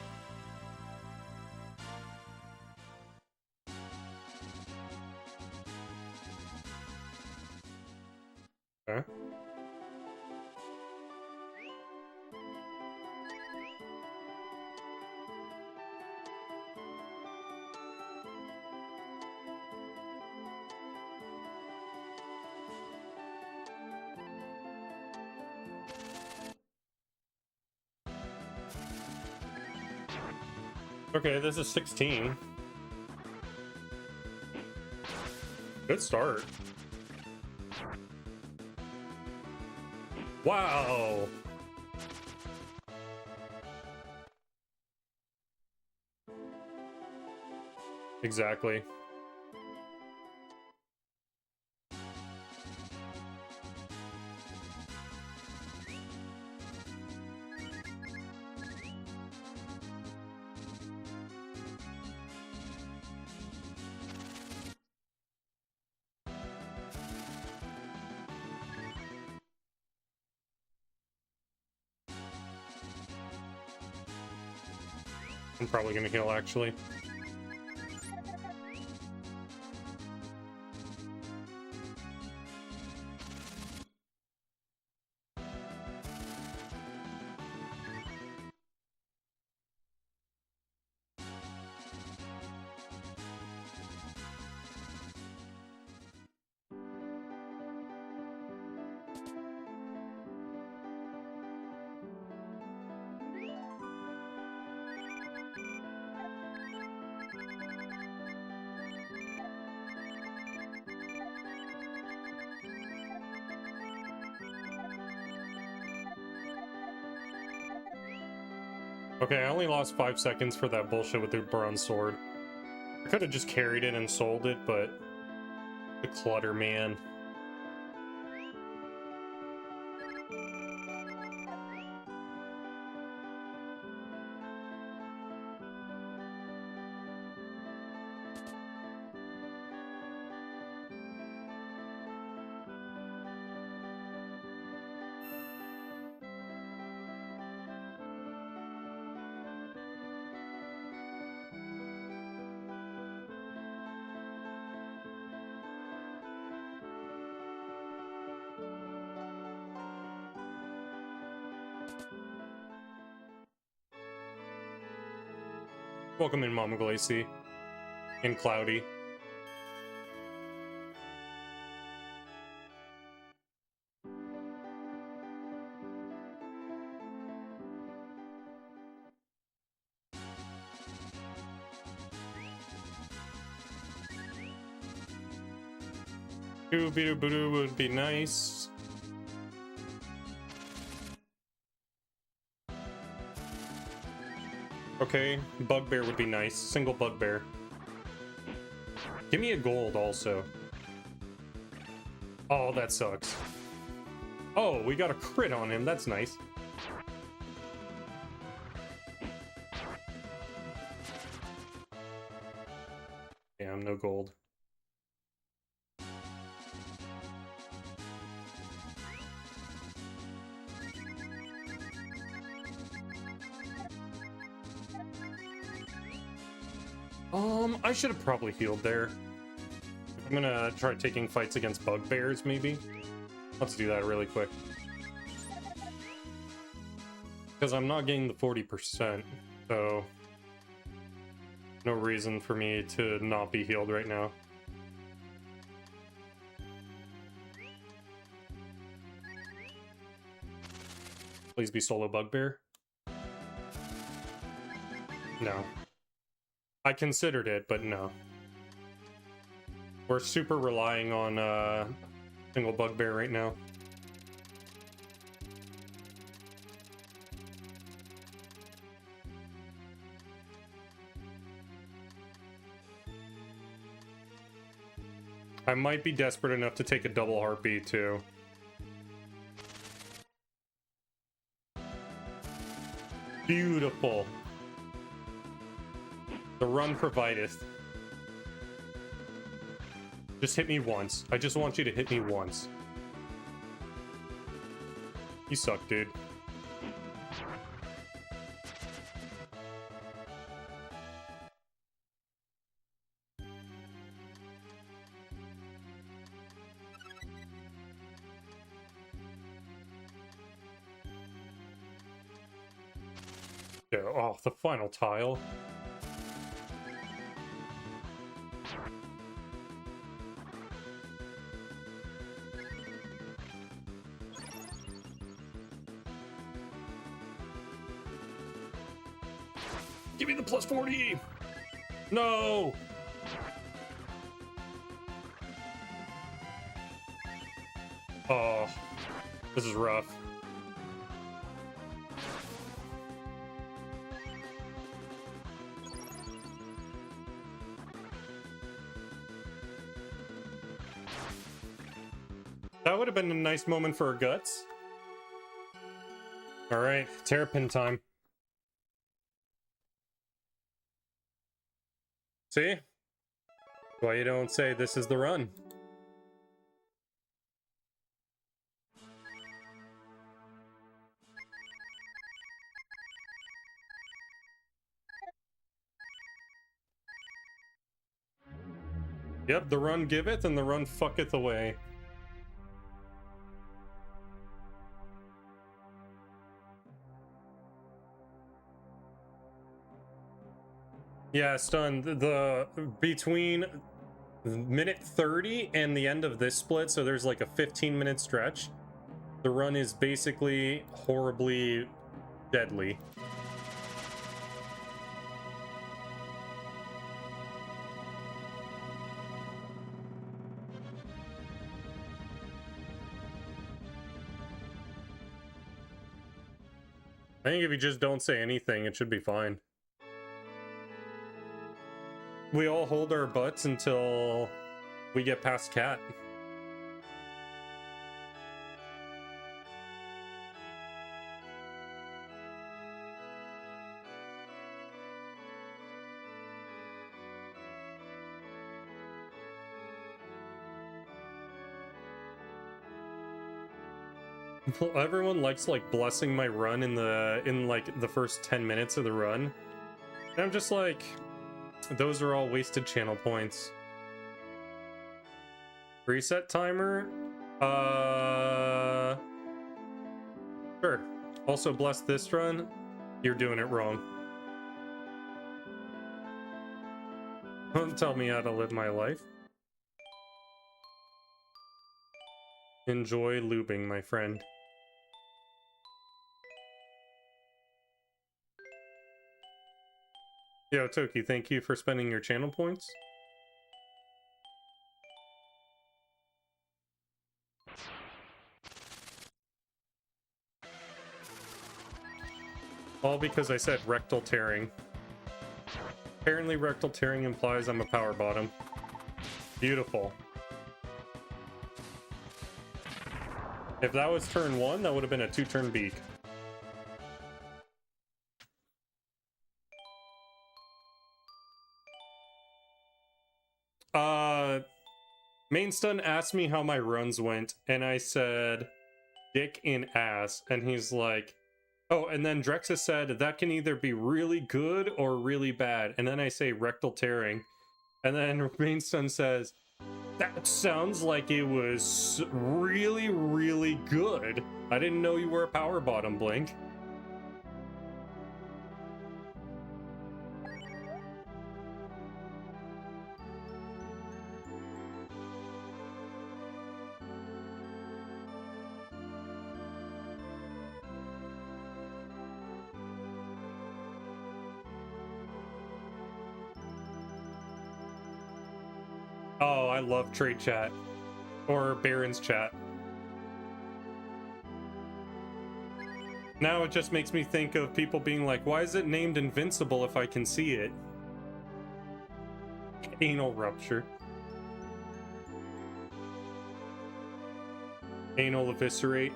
Okay, this is 16. Good start. Wow. Exactly. I'm probably gonna heal, actually. Okay, I only lost 5 seconds for that bullshit with the bronze sword. I could have just carried it and sold it, but the clutter, man. Welcome in, Mama Glacy. And Cloudy. Doo-be-doo-boo-doo would be nice. Okay, bugbear would be nice. Single bugbear. Give me a gold also. Oh, that sucks. Oh, we got a crit on him. That's nice. Damn, no gold. I should have probably healed there. I'm gonna try taking fights against bugbears, maybe. Let's do that really quick. Because I'm not getting the 40%, so no reason for me to not be healed right now. Please be solo bugbear. No. I considered it, but no. We're super relying on single bugbear right now. I might be desperate enough to take a double heartbeat too. Beautiful. The run provideth. Just hit me once. I just want you to hit me once. You suck, dude. Yeah, oh, the final tile. Give me the plus 40. No. Oh, this is rough. That would have been a nice moment for our guts. All right, Terapin time. See? Why you don't say this is the run? Yep, the run giveth and the run fucketh away. Yeah, Stun, the between minute 30 and the end of this split, so there's like a 15-minute stretch. The run is basically horribly deadly. I think if you just don't say anything, it should be fine. We all hold our butts until we get past Cat. Everyone likes like blessing my run in like the first 10 minutes of the run. And I'm just like, those are all wasted channel points. Reset timer? Sure. Also bless this run. You're doing it wrong. Don't tell me how to live my life. Enjoy lubing, my friend. Yo, Toki, thank you for spending your channel points. All because I said rectal tearing. Apparently rectal tearing implies I'm a power bottom. Beautiful. If that was turn 1, that would have been a 2-turn beak. Main Stun asked me how my runs went, and I said, dick in ass, and he's like, oh, and then Drexus said, that can either be really good or really bad, and then I say rectal tearing, and then Main Stun says, that sounds like it was really, really good. I didn't know you were a power bottom, Blink. Oh, I love trade chat. Or Baron's chat. Now it just makes me think of people being like, why is it named Invincible if I can see it? Anal rupture. Anal eviscerate.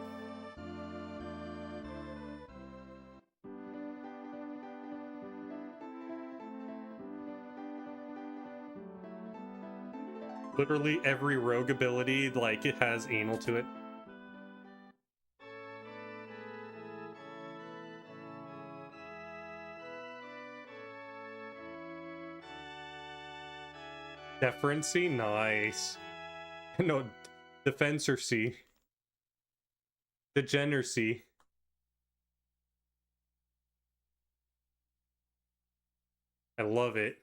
Literally every rogue ability, like, it has anal to it. Deferency? Nice. No, defensorcy. Degeneracy. I love it.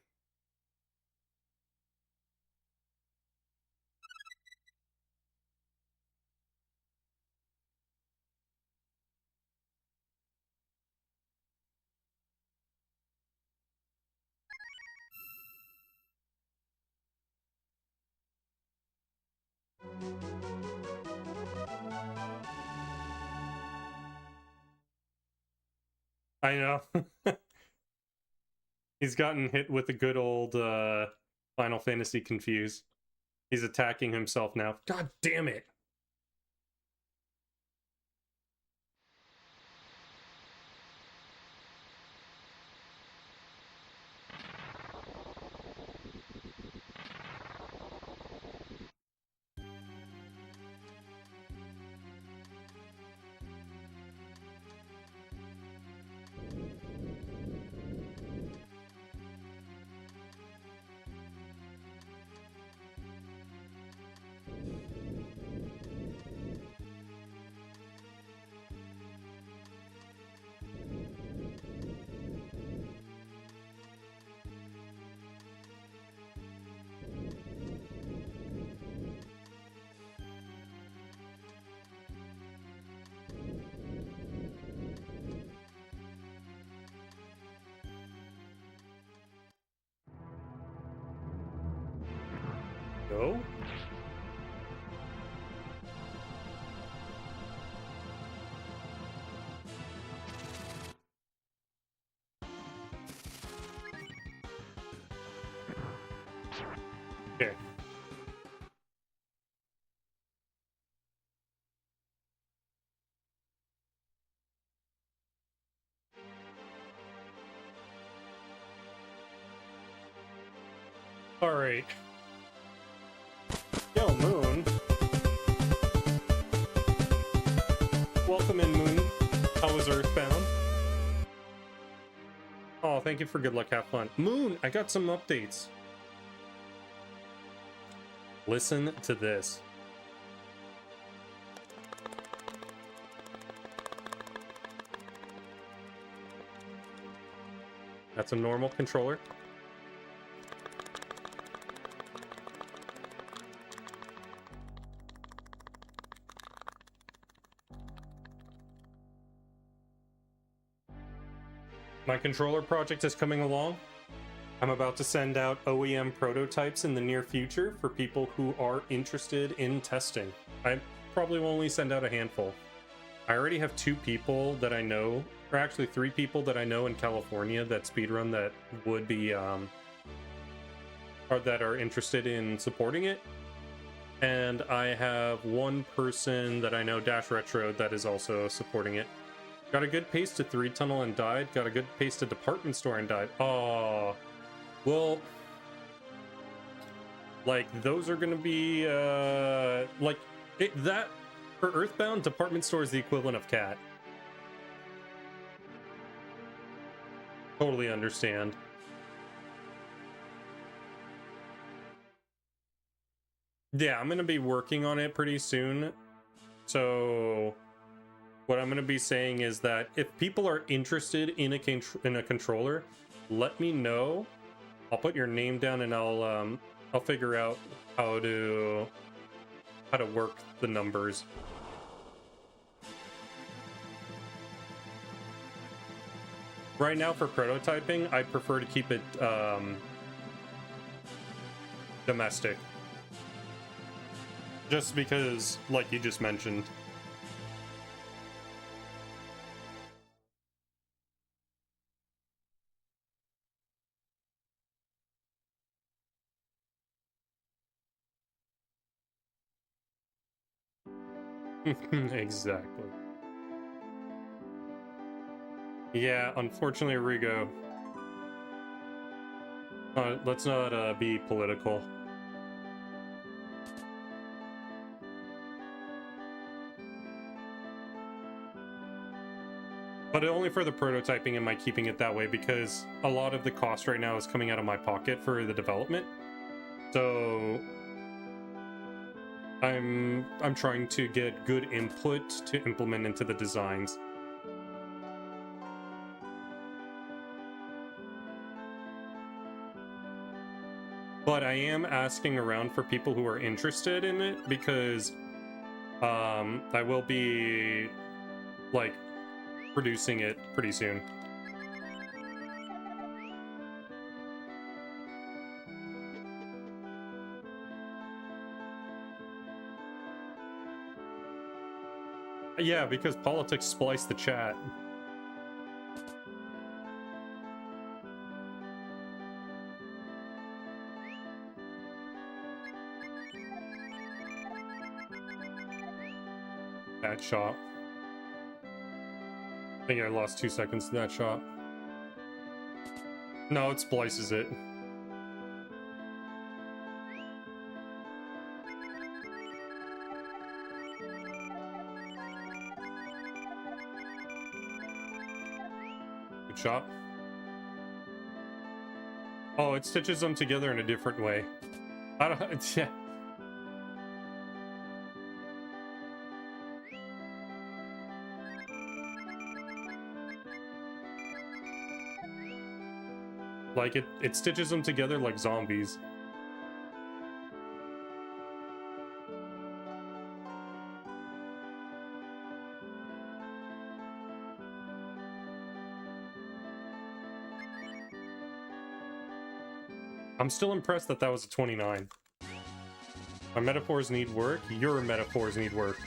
I know. He's gotten hit with the good old Final Fantasy confuse. He's attacking himself now. God damn it! Go? Okay. Alright. Yo, Moon. Welcome in, Moon. How was Earthbound? Oh, thank you for good luck, have fun. Moon, I got some updates. Listen to this. That's a normal controller. My controller project is coming along. I'm about to send out OEM prototypes in the near future for people who are interested in testing. I probably will only send out a handful. I already have 2 people that I know, or actually 3 people that I know in California that speedrun that would be, or that are interested in supporting it. And I have 1 person that I know, Dash Retro, that is also supporting it. Got a good pace to 3 Tunnel and died. Got a good pace to Department Store and died. Oh, well, like those are gonna be like that for Earthbound. Department Store is the equivalent of Cat. Totally understand. Yeah, I'm gonna be working on it pretty soon. So what I'm going to be saying is that if people are interested in a controller, let me know. I'll put your name down and I'll figure out how to work the numbers. Right now for prototyping, I prefer to keep it domestic. Just because, like you just mentioned. Exactly. Yeah, unfortunately, Rigo. Let's not be political. But only for the prototyping am I keeping it that way, because a lot of the cost right now is coming out of my pocket for the development. So I'm trying to get good input to implement into the designs. But I am asking around for people who are interested in it, because I will be like producing it pretty soon. Yeah, because politics spliced the chat. That shot. I think I lost 2 seconds to that shot. No, it splices it. Good shot. Oh, it stitches them together in a different way. I don't... Yeah. Like, it stitches them together like zombies. I'm still impressed that that was a 29. My metaphors need work. Your metaphors need work.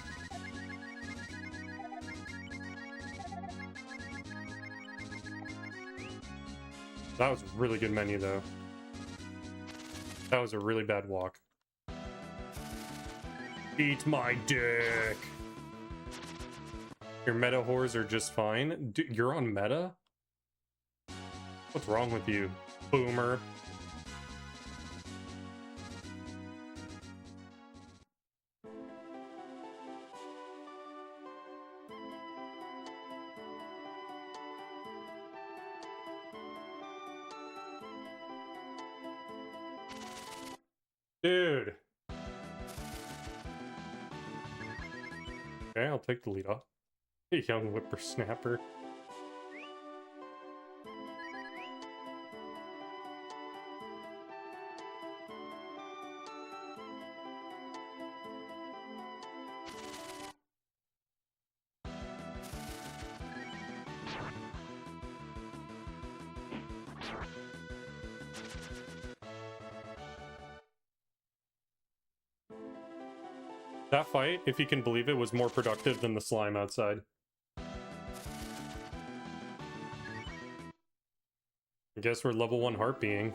That was a really good menu, though. That was a really bad walk. Eat my dick! Your meta whores are just fine. Dude, you're on meta? What's wrong with you, boomer? Dude. Okay, I'll take the lead off. Young whippersnapper. That fight, if you can believe it, was more productive than the slime outside. I guess we're level 1 heart being.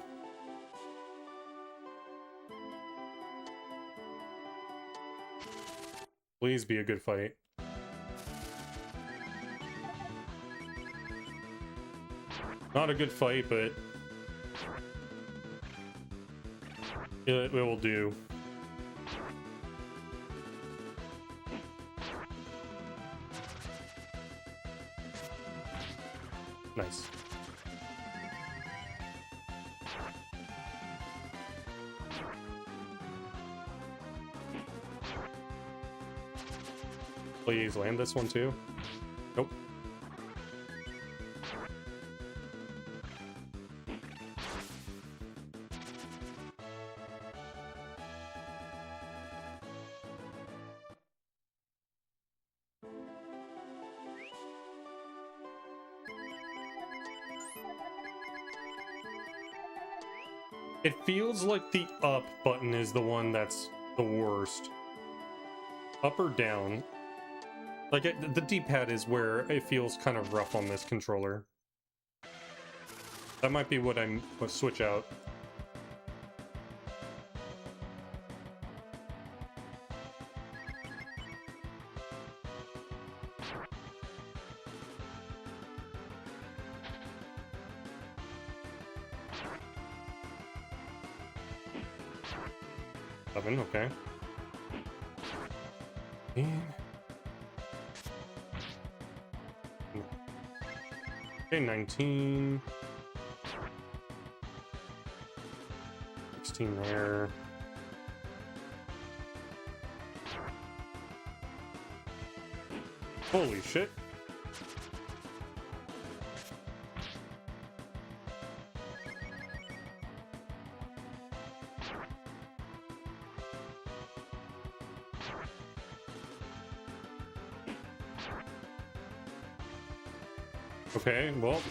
Please be a good fight. Not a good fight, but it will do. Nice. Please land this one too. Nope. It feels like the up button is the one that's the worst. Up or down. Like, the D-pad is where it feels kind of rough on this controller. That might be what I'm gonna switch out. Okay. Okay, 19. 16 there. Holy shit. Okay, well.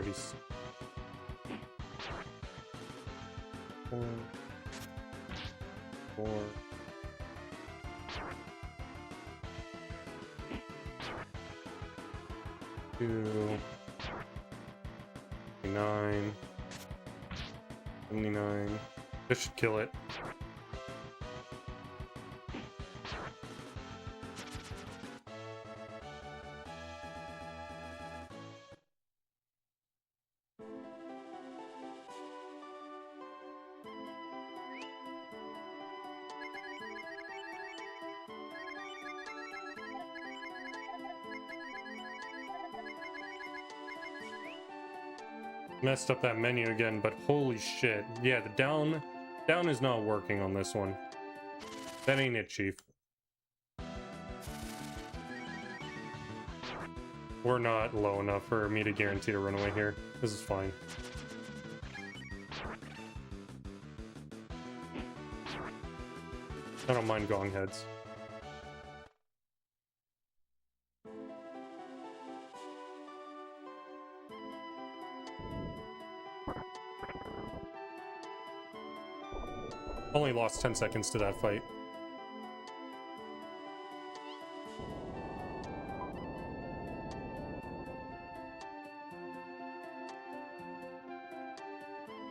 Heavy. 4, 4. 2, 9, 79. This should kill it. Messed up that menu again, but holy shit. Yeah, the down is not working on this one. That ain't it, Chief. We're not low enough for me to guarantee a runaway here. This is fine. I don't mind gong heads. Only lost 10 seconds to that fight.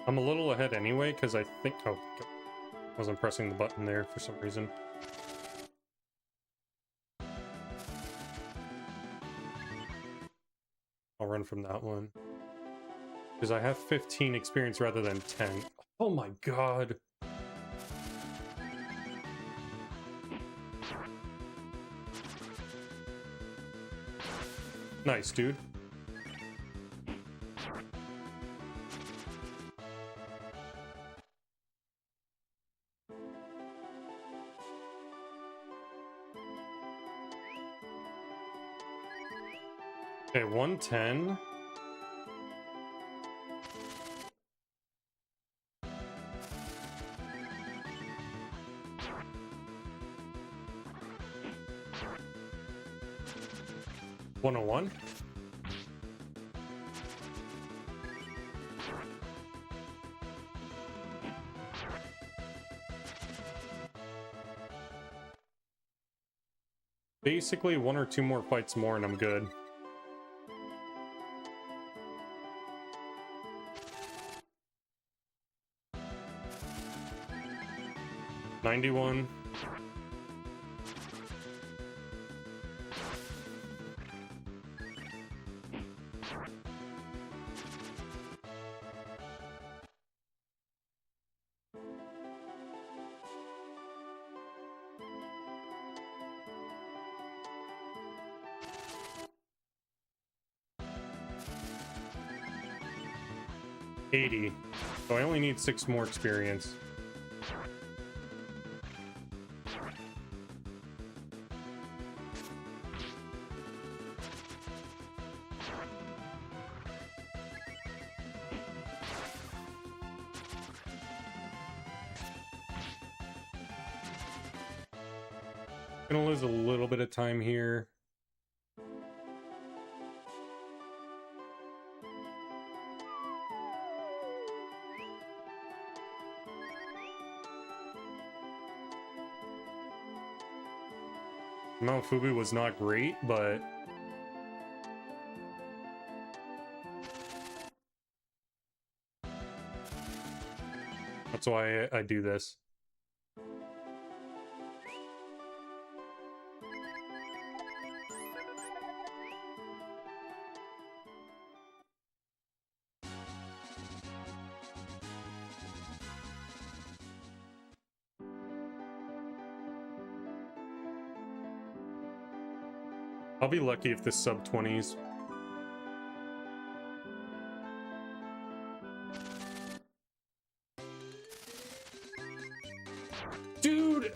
I'm a little ahead anyway, because I think... Oh, I wasn't pressing the button there for some reason. I'll run from that one. Because I have 15 experience rather than 10. Oh my god! Nice, dude. Okay, 110. $101. Basically, 1 or 2 more fights more and I'm good. $91. $80. So I only need 6 more experience. Gonna lose a little bit of time here. Mount Fubu was not great, but that's why I do this. I'll be lucky if this sub 20s. Dude!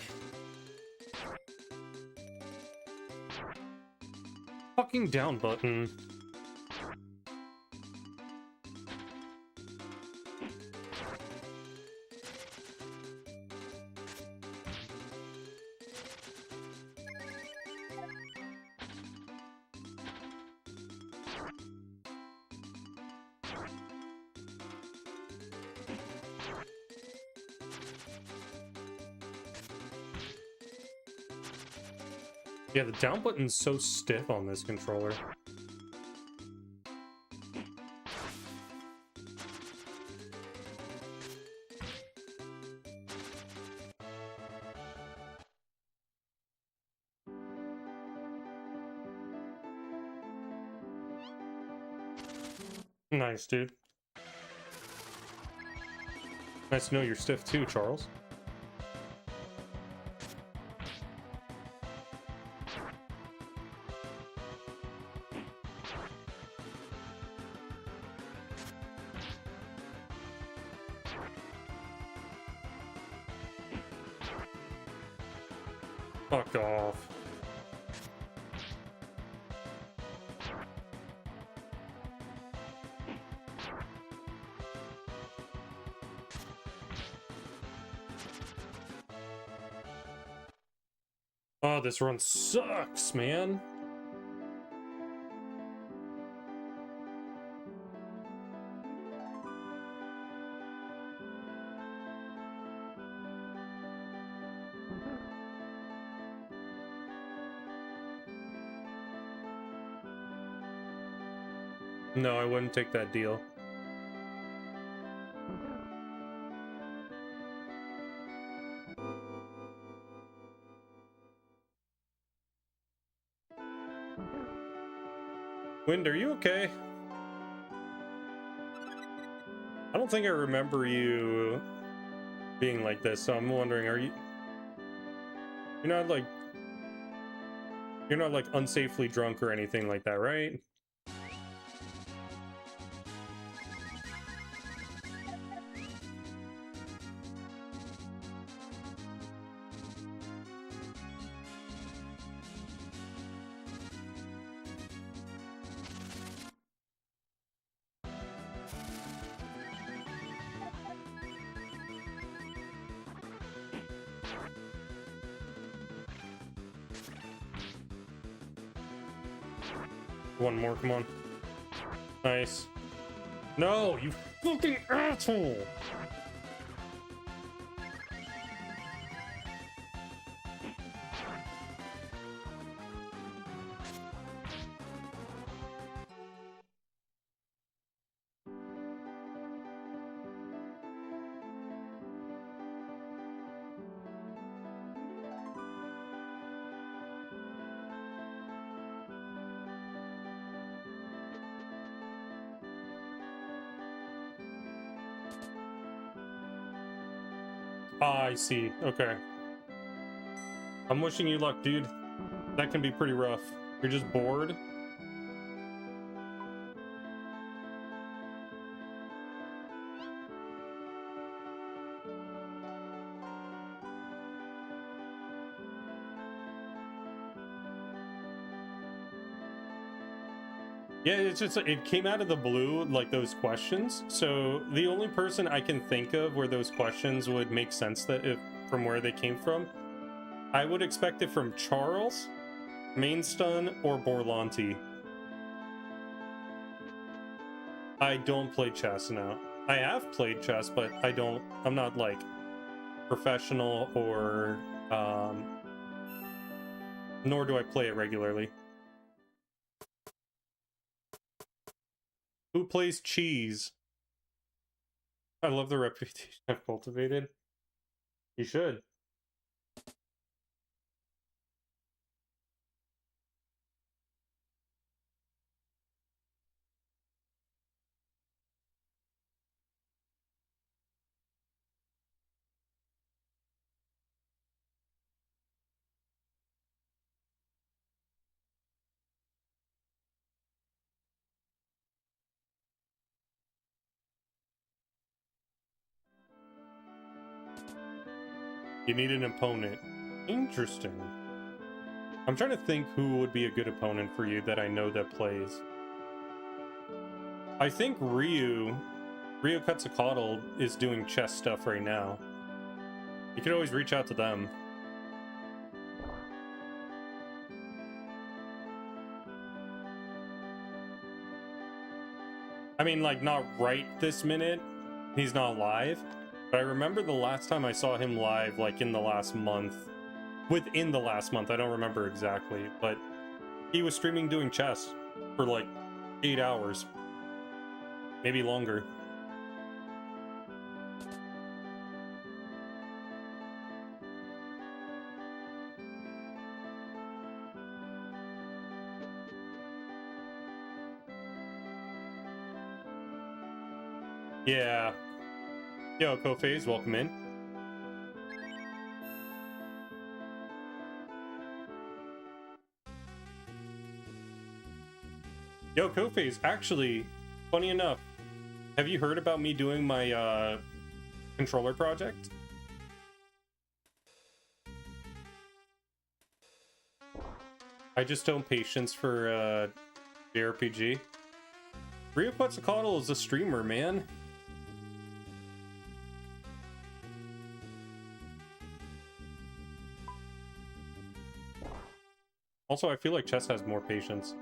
Fucking down button. Yeah, the down button's so stiff on this controller. Nice, dude. Nice to know you're stiff too, Charles. Fuck off. Oh, this run sucks, man. No, I wouldn't take that deal. Wind, are you okay? I don't think I remember you being like this, so I'm wondering, are you... You're not like... You're not like unsafely drunk or anything like that, right? One more, come on. Nice. No, you fucking asshole! Ah, I see. Okay. I'm wishing you luck, dude. That can be pretty rough. You're just bored. Yeah, it's just, it came out of the blue, like those questions. So the only person I can think of where those questions would make sense that if from where they came from, I would expect it from Charles, Mainstun, or Borlanti. I don't play chess now. I have played chess, but I'm not like professional or, nor do I play it regularly. Who plays cheese? I love the reputation I've cultivated. You should. You need an opponent. Interesting. I'm trying to think who would be a good opponent for you that I know that plays. I think Ryu Quetzalcoatl is doing chess stuff right now. You could always reach out to them. I mean, like, not right this minute. He's not live. But I remember the last time I saw him live, like, in the last month. within the last month. I don't remember exactly, but he was streaming doing chess for like 8 hours, maybe longer. Yeah. Yo, Kophase, welcome in. Yo, Kophase, actually, funny enough, have you heard about me doing my controller project? I just don't patience for JRPG. Rio Quetzalcoatl is a streamer, man. Also, I feel like chess has more patience.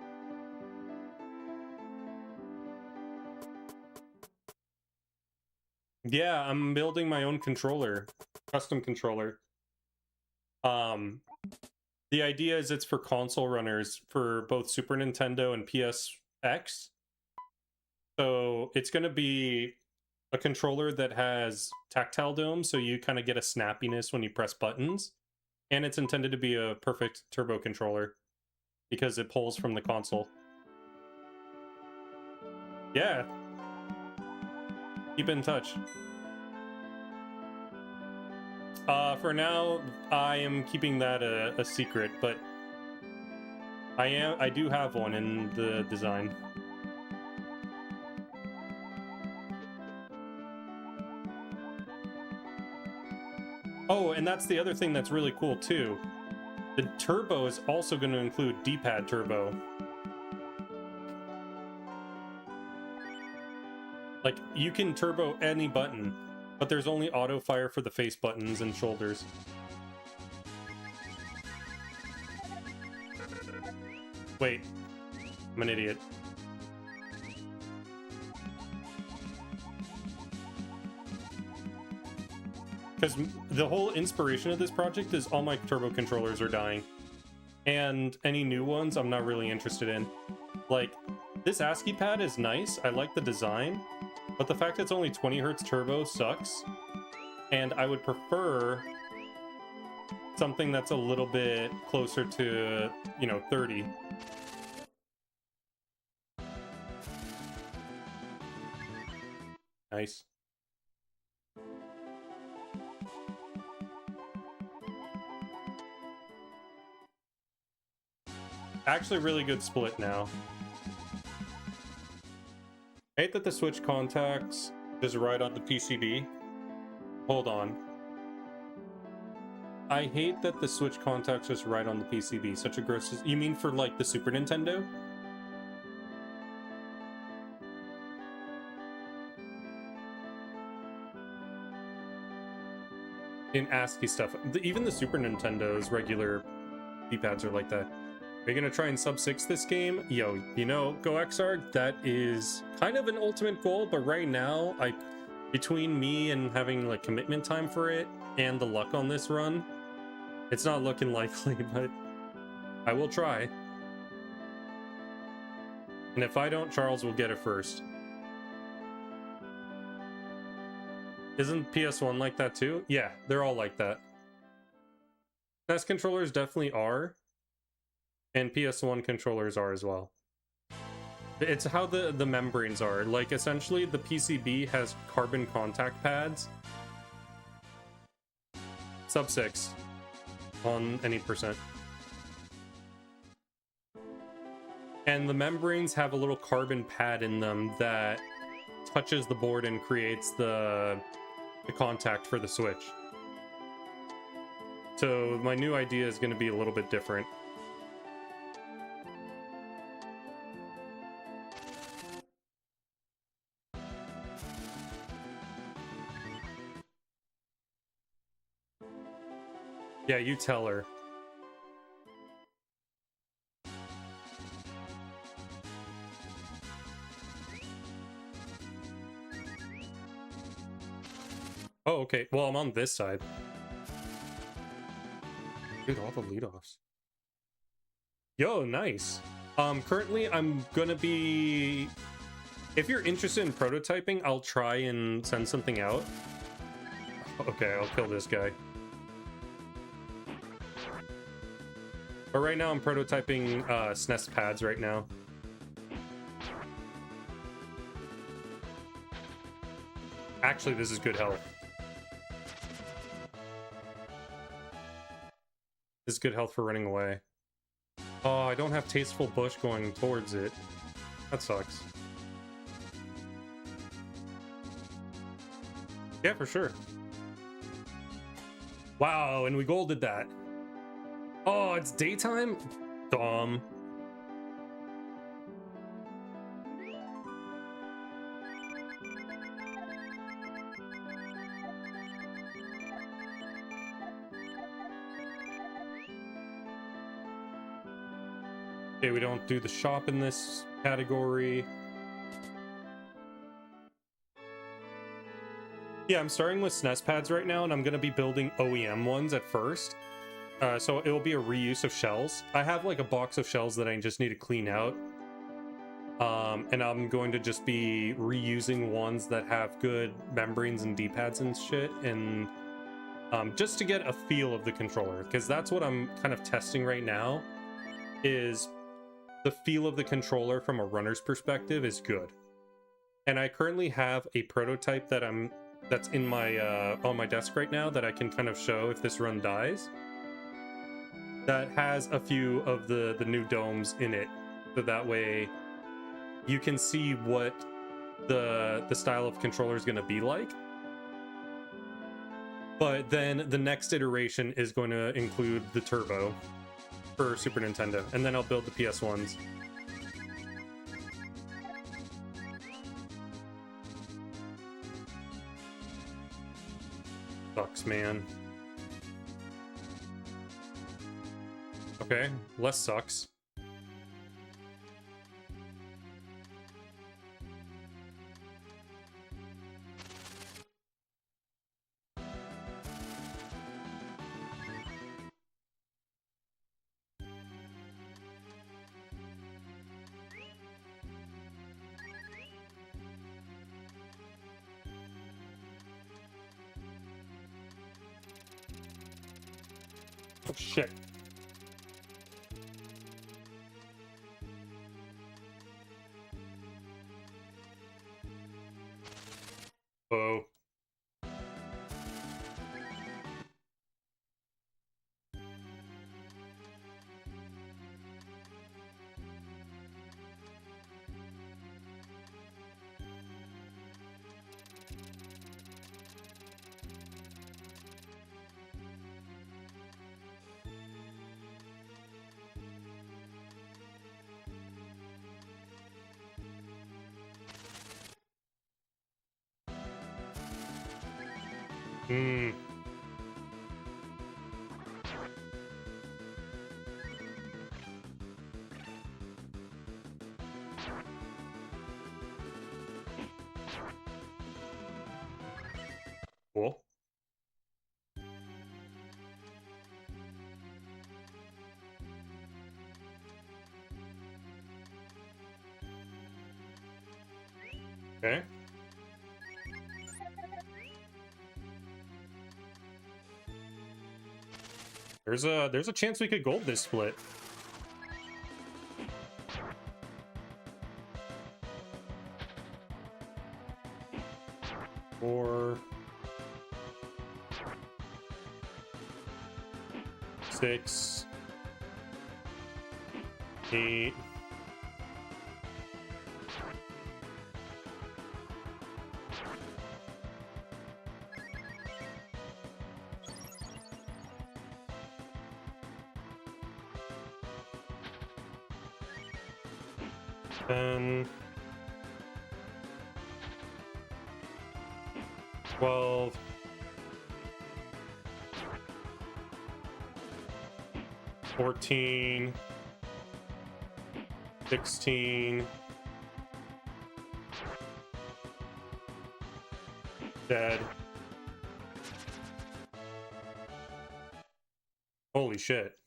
Yeah, I'm building my own controller, custom controller. The idea is it's for console runners for both Super Nintendo and PSX. So it's going to be a controller that has tactile dome, so you kind of get a snappiness when you press buttons. And it's intended to be a perfect turbo controller because it pulls from the console. Yeah. Keep in touch. For now, I am keeping that a secret, but I do have one in the design. Oh, and that's the other thing that's really cool too. The turbo is also going to include D-pad turbo. Like, you can turbo any button, but there's only auto fire for the face buttons and shoulders. Wait, I'm an idiot. Because the whole inspiration of this project is all my turbo controllers are dying. And any new ones I'm not really interested in. Like, this ASCII pad is nice, I like the design, but the fact it's only 20 Hz turbo sucks. And I would prefer something that's a little bit closer to, you know, 30. Nice. Actually, really good split now. I hate that the Switch contacts just right on the PCB. Hold on. I hate that the Switch contacts just right on the PCB. Such a gross... You mean for, like, the Super Nintendo? In ASCII stuff. Even the Super Nintendo's regular D-pads are like that. Are you gonna try and sub 6 this game? Yo, you know, Go XR, that is kind of an ultimate goal, but right now, between me and having like commitment time for it and the luck on this run, it's not looking likely, but I will try. And if I don't, Charles will get it first. Isn't PS1 like that too? Yeah, they're all like that. NES controllers definitely are. And PS1 controllers are as well. It's how the membranes are. Like, essentially, the PCB has carbon contact pads. Sub 6 on any percent. And the membranes have a little carbon pad in them that touches the board and creates the contact for the Switch. So my new idea is going to be a little bit different. Yeah, you tell her. Oh, okay. Well, I'm on this side. Dude, all the leadoffs. Yo, nice. Currently I'm gonna be... If you're interested in prototyping, I'll try and send something out. Okay, I'll kill this guy. But right now I'm prototyping SNES pads right now. Actually, this is good health. This is good health for running away. Oh, I don't have Tasteful Bush going towards it. That sucks. Yeah, for sure. Wow, and we golded that. Oh, it's daytime? Dumb. Okay, we don't do the shop in this category. Yeah, I'm starting with SNES pads right now, and I'm going to be building OEM ones at first. So it will be a reuse of shells. I have like a box of shells that I just need to clean out. And I'm going to just be reusing ones that have good membranes and D-pads and shit, and just to get a feel of the controller, because that's what I'm kind of testing right now, is the feel of the controller from a runner's perspective is good. And I currently have a prototype that's in my on my desk right now that I can kind of show if this run dies. That has a few of the new domes in it, so that way you can see what the style of controller is going to be like. But then the next iteration is going to include the turbo for Super Nintendo, and then I'll build the PS1s. Sucks, man. Okay, less sucks. Oh, shit. Oh. Hmm. Cool. Okay. There's a chance we could gold this split. Four, 6, 8. And 12, 14, 16, dead. Holy shit.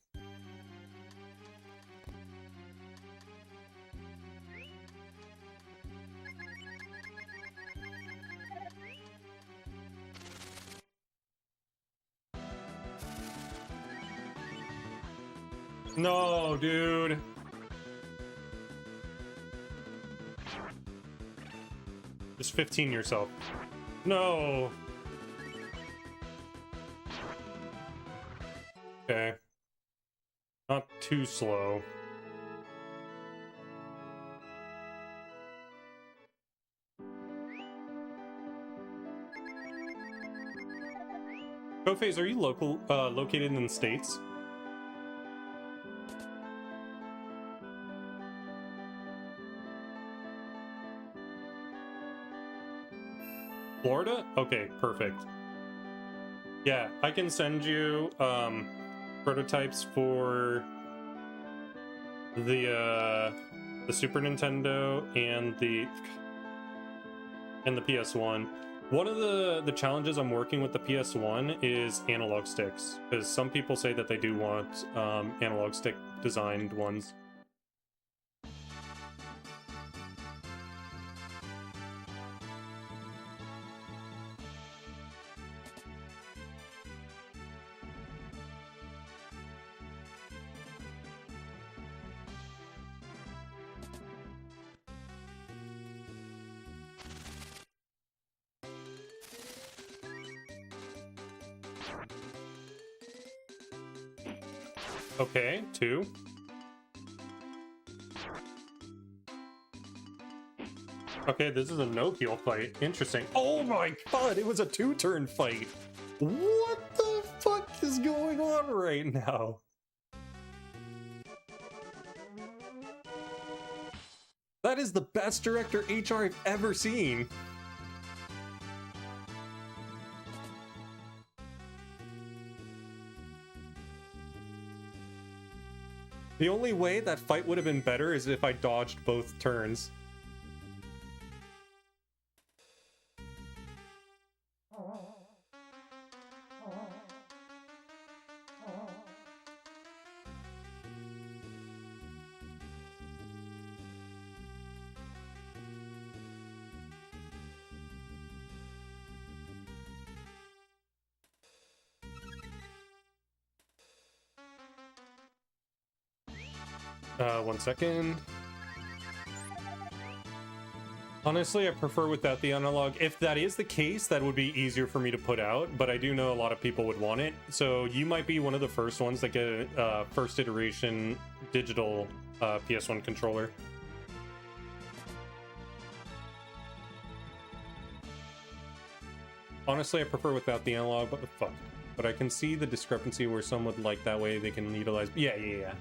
No, dude. Just 15 yourself. No. Okay. Not too slow. Koface, are you located in the States? Florida? Okay, perfect. Yeah, I can send you prototypes for the Super Nintendo and the PS1. One of the challenges I'm working with the PS1 is analog sticks, because some people say that they do want analog stick designed ones. Okay, 2. Okay, this is a no-heal fight. Interesting. Oh my god, it was a 2-turn fight. What the fuck is going on right now? That is the best director HR I've ever seen. The only way that fight would have been better is if I dodged both turns. One second. Honestly, I prefer without the analog. If that is the case, that would be easier for me to put out, but I do know a lot of people would want it. So you might be one of the first ones that get a first iteration digital PS1 controller. Honestly, I prefer without the analog, but fuck. But I can see the discrepancy where some would like that way they can utilize. Yeah.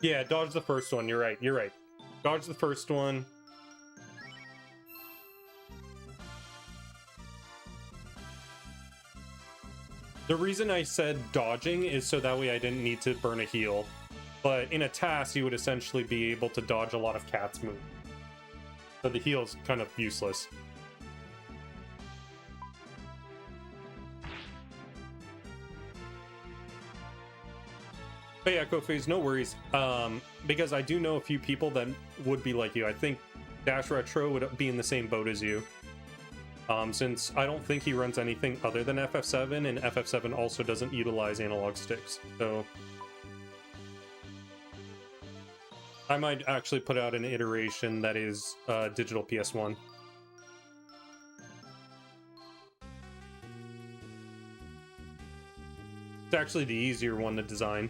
Yeah, dodge the first one. You're right. Dodge the first one. The reason I said dodging is so that way I didn't need to burn a heal. But in a task, you would essentially be able to dodge a lot of Cat's moves. So the heal's kind of useless. But yeah, Koface, no worries. Because I do know a few people that would be like you. I think Dash Retro would be in the same boat as you. Since I don't think he runs anything other than FF7, and FF7 also doesn't utilize analog sticks. So I might actually put out an iteration that is digital PS1. It's actually the easier one to design.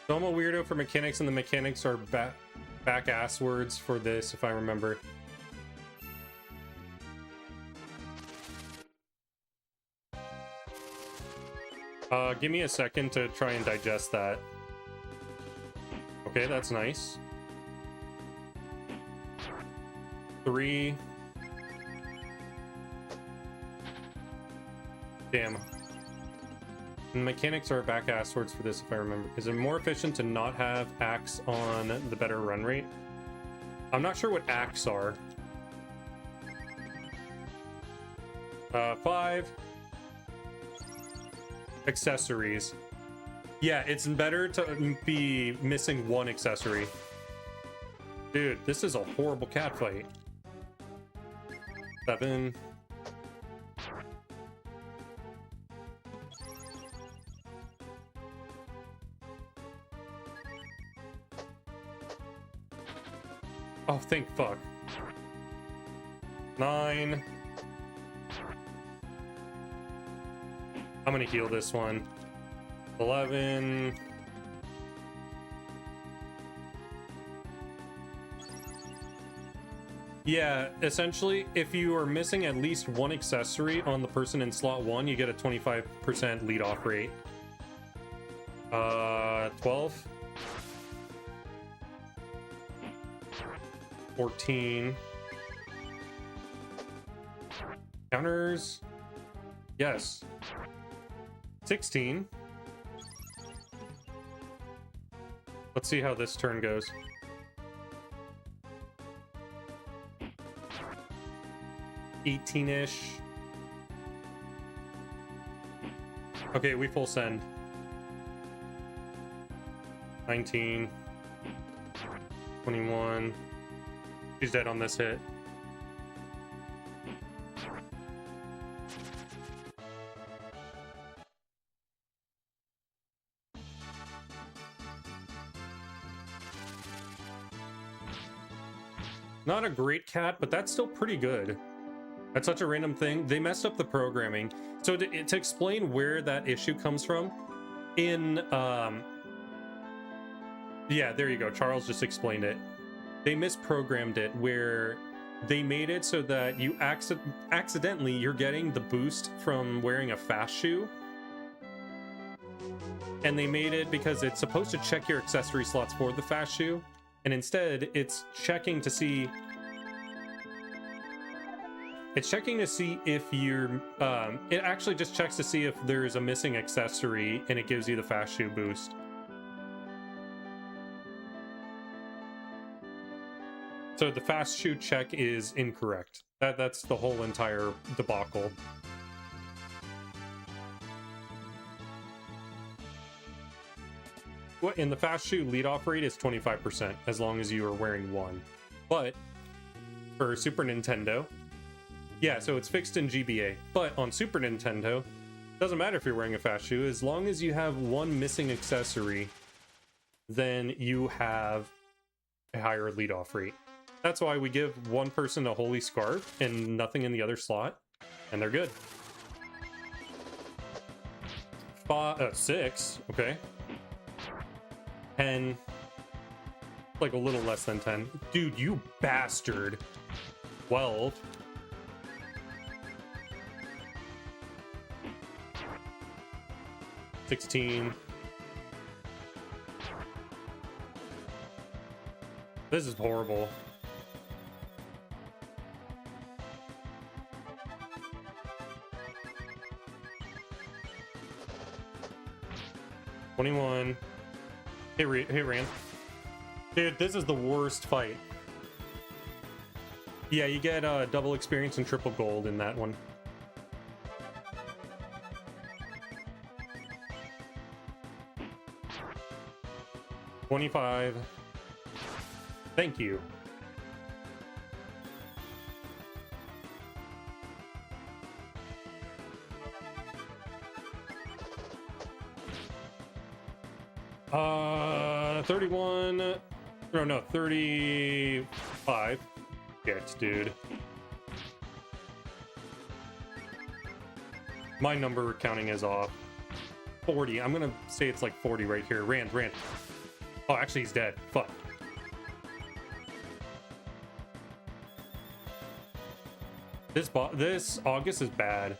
So I'm a weirdo for mechanics, and the mechanics are back ass words for this, if I remember. Give me a second to try and digest that. Okay, that's nice. 3. Damn. And mechanics are back ass swords for this, if I remember. Is it more efficient to not have axe on the better run rate? I'm not sure what axe are. 5. Accessories. Yeah, it's better to be missing 1 accessory. Dude, this is a horrible cat fight. 7. Oh, thank fuck. 9. I'm gonna heal this one. 11. Yeah, essentially, if you are missing at least 1 accessory on the person in slot 1, you get a 25% lead off rate. 12. 14. Counters. Yes. 16. Let's see how this turn goes. $18-ish. Okay, we full send. 19. 21. She's dead on this hit. Not a great cat, but that's still pretty good. That's such a random thing. They messed up the programming. So to explain where that issue comes from, in yeah, there you go. Charles just explained it. They misprogrammed it where they made it so that you accidentally you're getting the boost from wearing a fast shoe. And they made it because it's supposed to check your accessory slots for the fast shoe, and instead it's checking to see if you're it actually just checks to see if there's a missing accessory, and it gives you the fast shoe boost. So the fast shoe check is incorrect. That's the whole entire debacle. In the fast shoe lead-off rate is 25%, as long as you are wearing 1. But for Super Nintendo, yeah, so it's fixed in GBA. But on Super Nintendo, doesn't matter if you're wearing a fast shoe, as long as you have 1 missing accessory, then you have a higher lead-off rate. That's why we give 1 person a holy scarf and nothing in the other slot, and they're good. 6, okay. 10, like a little less than 10. Dude, you bastard. 12. 16. This is horrible. $21. Hey, Rand. Dude, this is the worst fight. Yeah, you get double experience and triple gold in that one. $25. Thank you. $31. No, $35. Shit, dude. My number counting is off. 40. I'm gonna say it's like 40 right here. Rand. Oh, actually, he's dead. Fuck. This August is bad.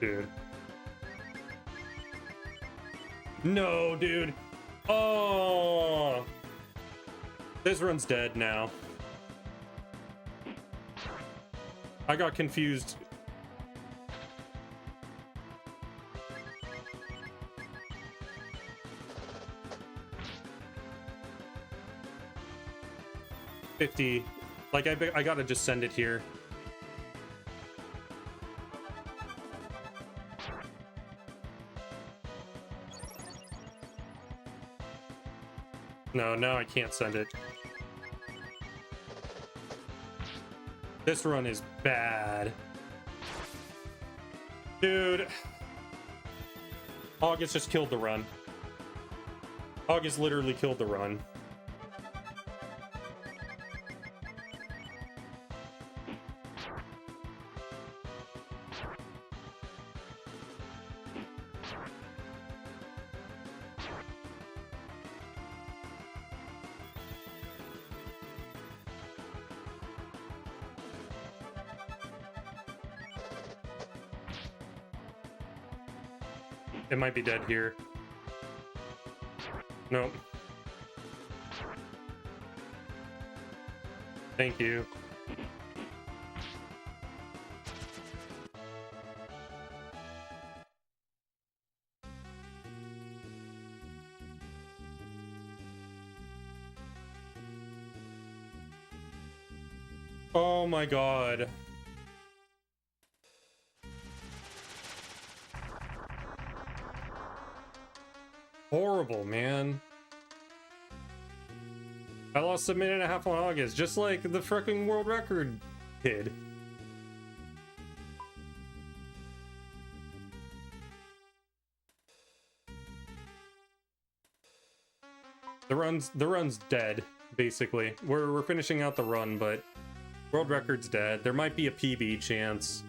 Dude. No, dude. Oh. This run's dead now. I got confused. $50. Like, I gotta just send it here. No, I can't send it. This run is bad. Dude. August just killed the run. August literally killed the run. It might be dead here. Nope. Thank you. Oh my god. Horrible, man. I lost a minute and a half on August, just like the freaking world record kid. The run's dead, basically. We're finishing out the run, but world record's dead. There might be a PB chance.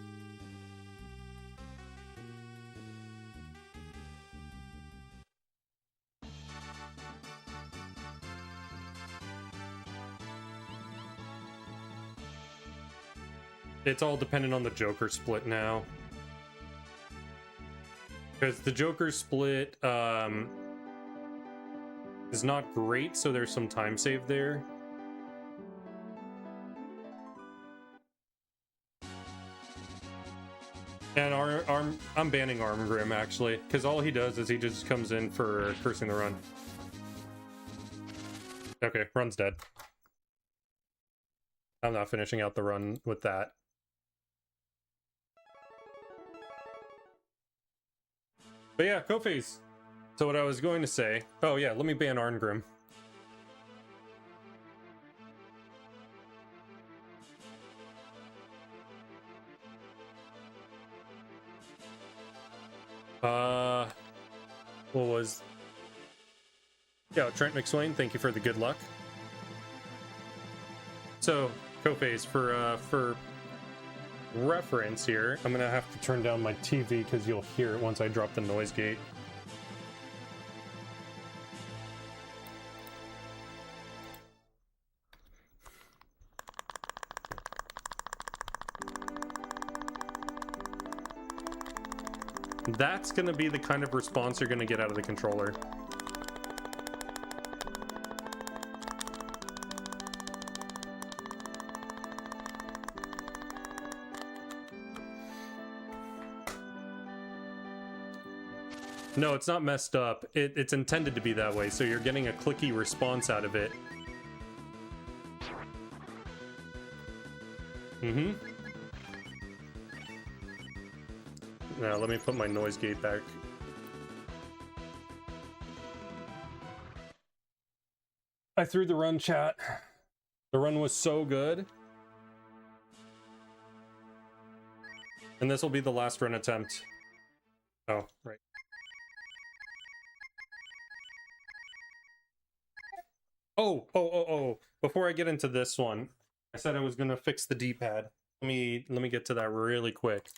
It's all dependent on the Joker split now. Because the Joker split is not great, so there's some time save there. And I'm banning Armgrim, actually, because all he does is he just comes in for cursing the run. Okay, run's dead. I'm not finishing out the run with that. But yeah, co-phase. So what I was going to say... Oh yeah, let me ban Arngrim. What was... Yeah, Trent McSwain, thank you for the good luck. So, co-phase, for reference here, I'm gonna have to turn down my TV because you'll hear it once I drop the noise gate. That's gonna be the kind of response you're gonna get out of the controller. No, it's not messed up. It's intended to be that way, so you're getting a clicky response out of it. Mm-hmm. Now, let me put my noise gate back. I threw the run, chat. The run was so good. And this will be the last run attempt. Oh, right. Oh. Before I get into this one, I said I was gonna fix the D-pad. Let me get to that really quick.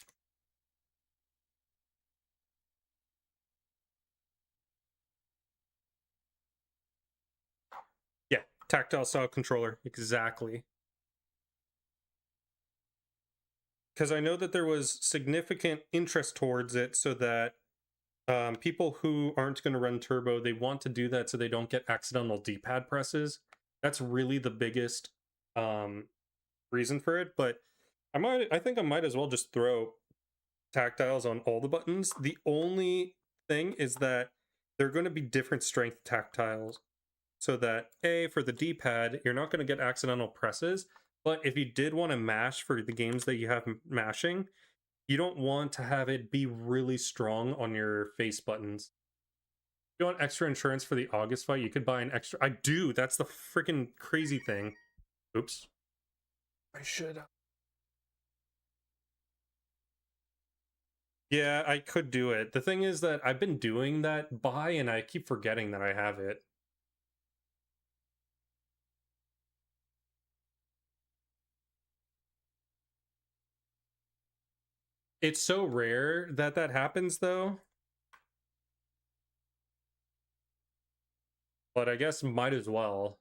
Yeah, tactile style controller, exactly. because I know that there was significant interest towards it, so that people who aren't going to run turbo, they want to do that so they don't get accidental D-pad presses. That's really the biggest um, reason for it. But I think I might as well just throw tactiles on all the buttons. The only thing is that they're going to be different strength tactiles, so that for the D-pad, you're not going to get accidental presses. But if you did want to mash for the games that you have mashing, you don't want to have it be really strong on your face buttons. If you want extra insurance for the August fight, you could buy an extra. I do. That's the freaking crazy thing. Oops. I should. Yeah, I could do it. The thing is that I've been doing that buy and I keep forgetting that I have it. It's so rare that that happens though. But I guess might as well.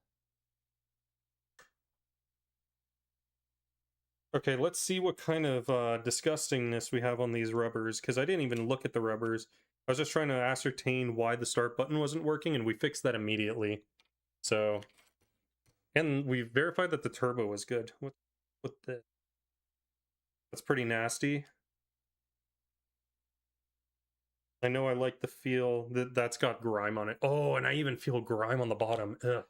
Okay, let's see what kind of disgustingness we have on these rubbers, because I didn't even look at the rubbers. I was just trying to ascertain why the start button wasn't working, and we fixed that immediately. So, and we verified that the turbo was good. What the? That's pretty nasty. I know I like the feel that that's got grime on it. Oh, and I even feel grime on the bottom. Ugh.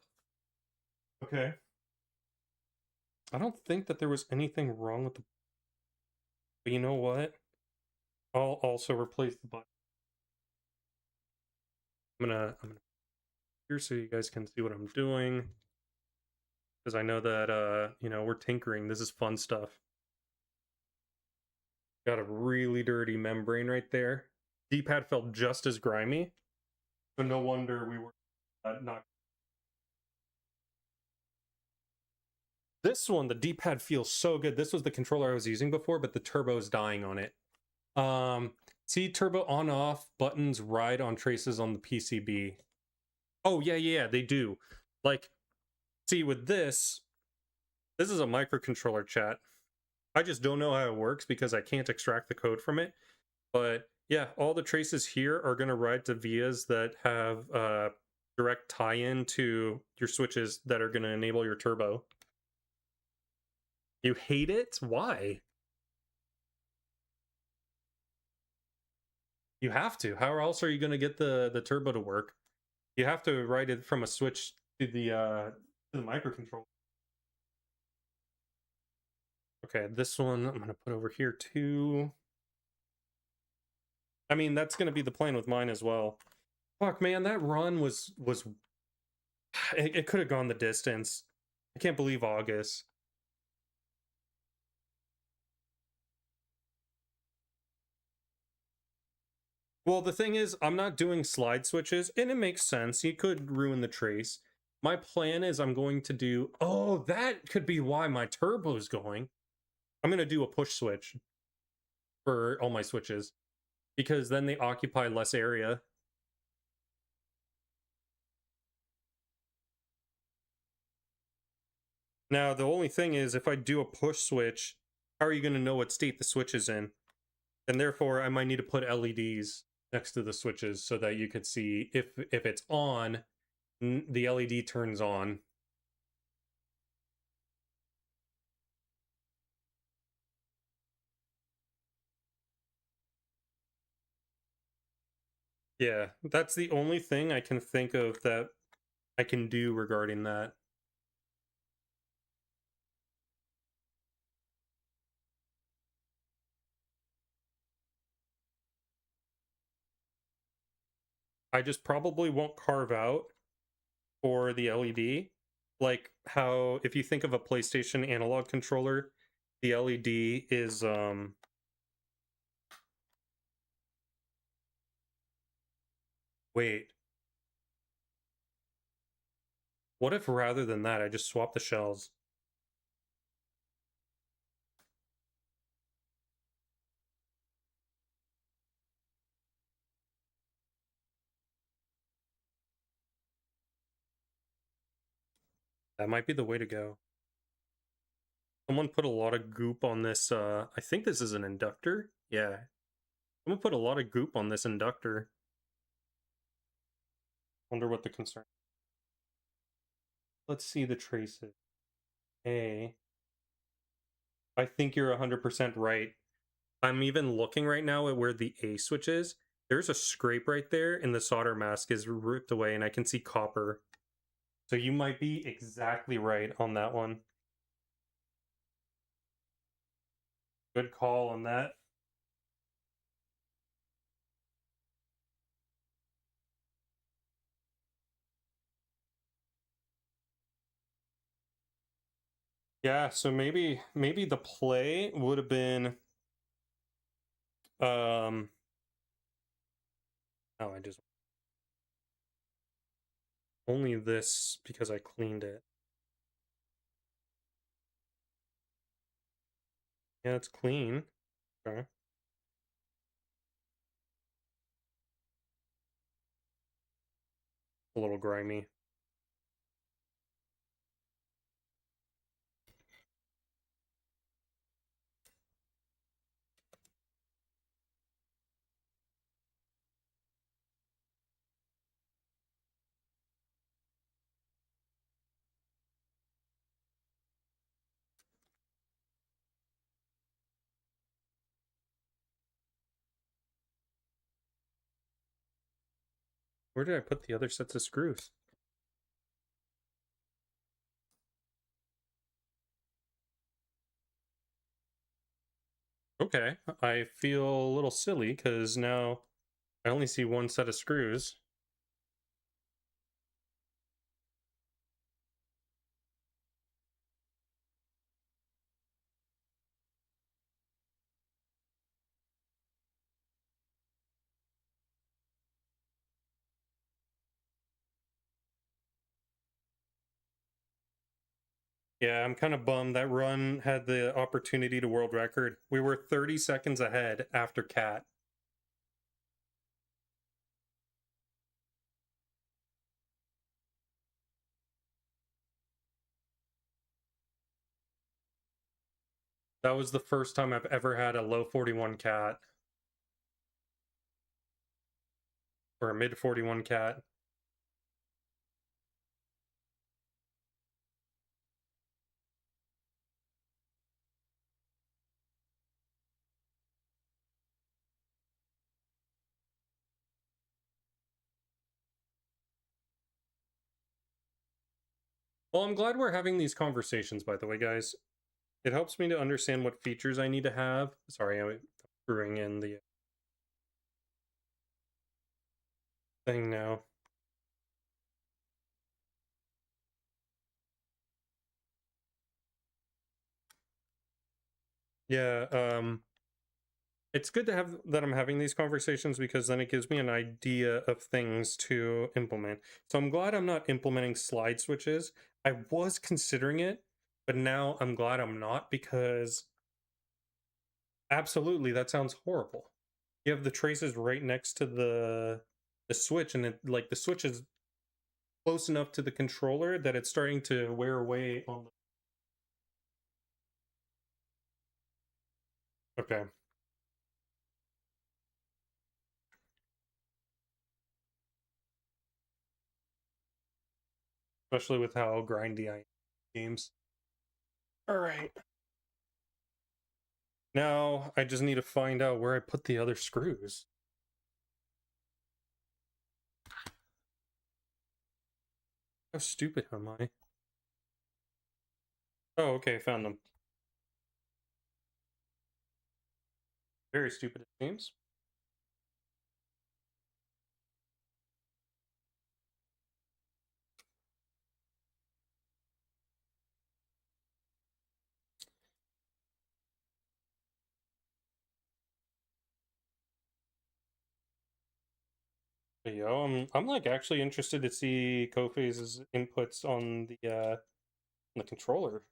Okay. I don't think that there was anything wrong with the. But you know what? I'll also replace the button. I'm gonna here so you guys can see what I'm doing, because I know that you know, we're tinkering. This is fun stuff. Got a really dirty membrane right there. D-pad felt just as grimy, so no wonder we were not. This one, the D-pad feels so good. This was the controller I was using before, but the turbo is dying on it. See, turbo on off buttons ride on traces on the PCB. Oh yeah, they do. Like, see, with this is a microcontroller, chat. I just don't know how it works because I can't extract the code from it. But yeah, all the traces here are going to ride to vias that have direct tie-in to your switches that are going to enable your turbo. You hate it? Why? You have to. How else are you going to get the turbo to work? You have to write it from a switch to the microcontroller. Okay, this one I'm going to put over here too. I mean, that's going to be the plan with mine as well. Fuck, man, that run was it could have gone the distance. I can't believe August. Well, the thing is, I'm not doing slide switches, and it makes sense. You could ruin the trace. My plan is I'm going to do... Oh, that could be why my turbo's going. I'm going to do a push switch for all my switches, because then they occupy less area. Now, the only thing is, if I do a push switch, how are you going to know what state the switch is in? And therefore, I might need to put LEDs next to the switches so that you could see if it's on, the LED turns on. Yeah, that's the only thing I can think of that I can do regarding that. I just probably won't carve out for the LED, like how if you think of a PlayStation analog controller, the LED is wait. What if rather than that I just swap the shells? That might be the way to go. Someone put a lot of goop on this. I think this is an inductor. Yeah. Someone put a lot of goop on this inductor. Wonder what the concern. Let's see the traces. Hey. I think you're 100% right. I'm even looking right now at where the A switch is. There's a scrape right there, and the solder mask is ripped away, and I can see copper. So you might be exactly right on that one. Good call on that. Yeah, so maybe the play would have been oh, I just only this because I cleaned it. Yeah, it's clean. Okay. A little grimy. Where did I put the other sets of screws? Okay, I feel a little silly because now I only see one set of screws. Yeah, I'm kind of bummed that run had the opportunity to world record. We were 30 seconds ahead after Cat. That was the first time I've ever had a low 41 Cat or a mid 41 Cat. Well, I'm glad we're having these conversations, by the way, guys. It helps me to understand what features I need to have. Sorry, I'm screwing in the thing now. Yeah, it's good to have that I'm having these conversations because then it gives me an idea of things to implement. So I'm glad I'm not implementing slide switches. I was considering it, but now I'm glad I'm not because absolutely that sounds horrible. You have the traces right next to the switch, and it like the switch is close enough to the controller that it's starting to wear away on the okay. Especially with how grindy I am in games. All right. Now I just need to find out where I put the other screws. How stupid am I? Oh, okay, found them. Very stupid, it seems. There you go. I'm like actually interested to see Kofei's inputs on the controller.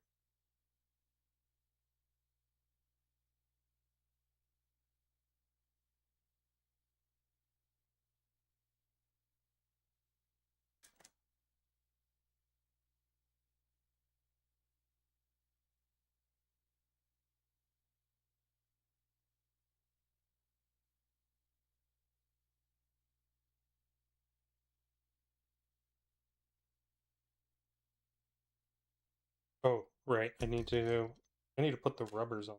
Right, I need to put the rubbers on.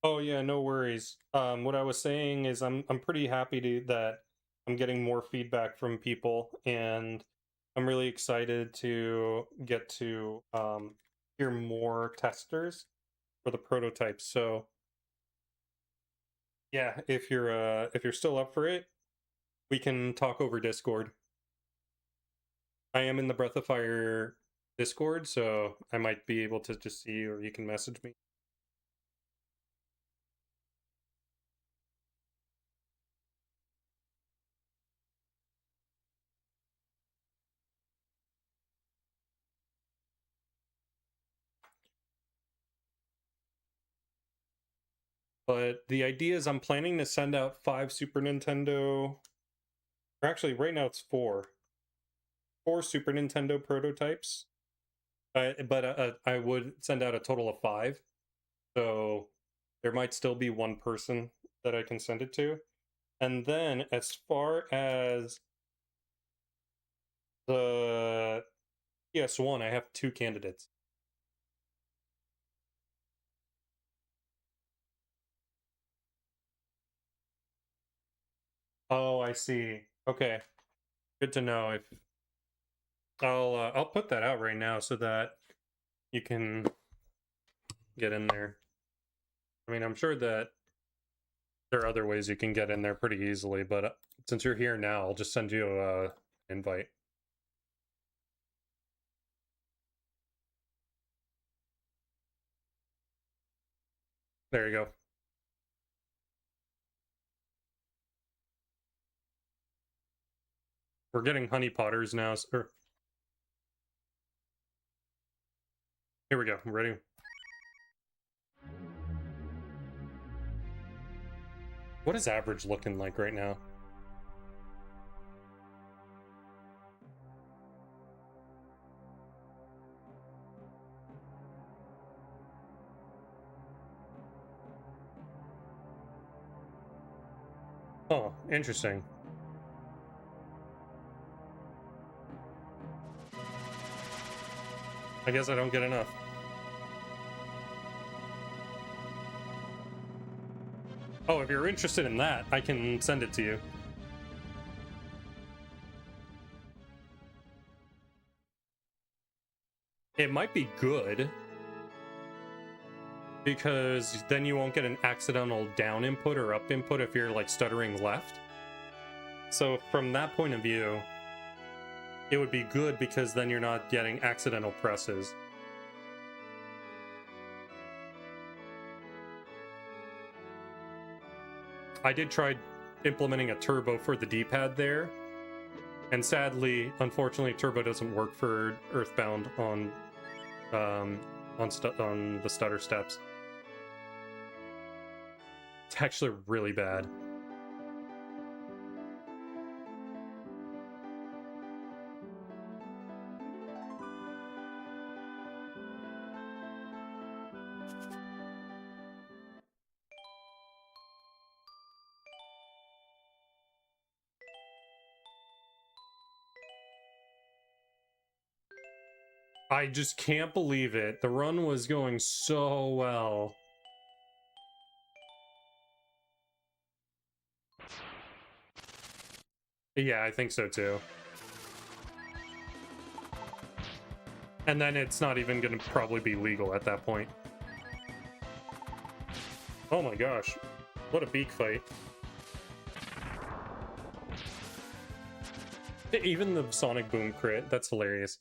Oh yeah, no worries. What I was saying is I'm pretty happy that I'm getting more feedback from people, and I'm really excited to get to hear more testers for the prototypes. So yeah, if you're still up for it, we can talk over Discord. I am in the Breath of Fire Discord, so I might be able to just see you, or you can message me. But the idea is I'm planning to send out 5 Super Nintendo, or actually right now it's 4 Super Nintendo prototypes. But I would send out a total of 5. So there might still be one person that I can send it to. And then as far as the PS1, I have 2 candidates. Oh, I see. Okay. Good to know. If I'll put that out right now so that you can get in there. I mean, I'm sure that there are other ways you can get in there pretty easily, but since you're here now, I'll just send you a invite. There you go. We're getting honey potters now. Here we go. I'm ready. What is average looking like right now? Oh, interesting. I guess I don't get enough. Oh, if you're interested in that, I can send it to you. It might be good, because then you won't get an accidental down input or up input if you're like stuttering left. So from that point of view, it would be good because then you're not getting accidental presses. I did try implementing a turbo for the D-pad there, and sadly, unfortunately, turbo doesn't work for Earthbound on the stutter steps. It's actually really bad. I just can't believe it. The run was going so well. Yeah, I think so too. And then it's not even going to probably be legal at that point. Oh my gosh. What a beak fight. Even the Sonic Boom crit, that's hilarious.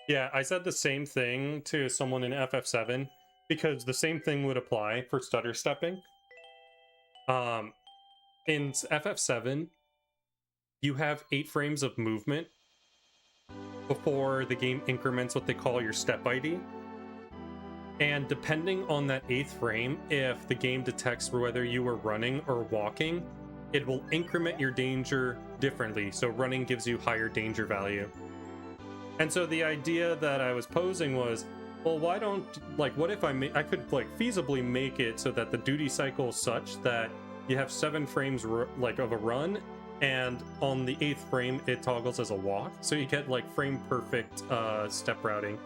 Yeah, I said the same thing to someone in FF7 because the same thing would apply for stutter stepping. In FF7, you have 8 frames of movement before the game increments what they call your step ID. And depending on that 8th frame, if the game detects whether you were running or walking, it will increment your danger differently. So running gives you higher danger value. And so the idea that I was posing was, well, why don't, like, what if I could, like, feasibly make it so that the duty cycle is such that you have 7 frames, like, of a run, and on the 8th frame, it toggles as a walk. So you get, like, frame perfect step routing.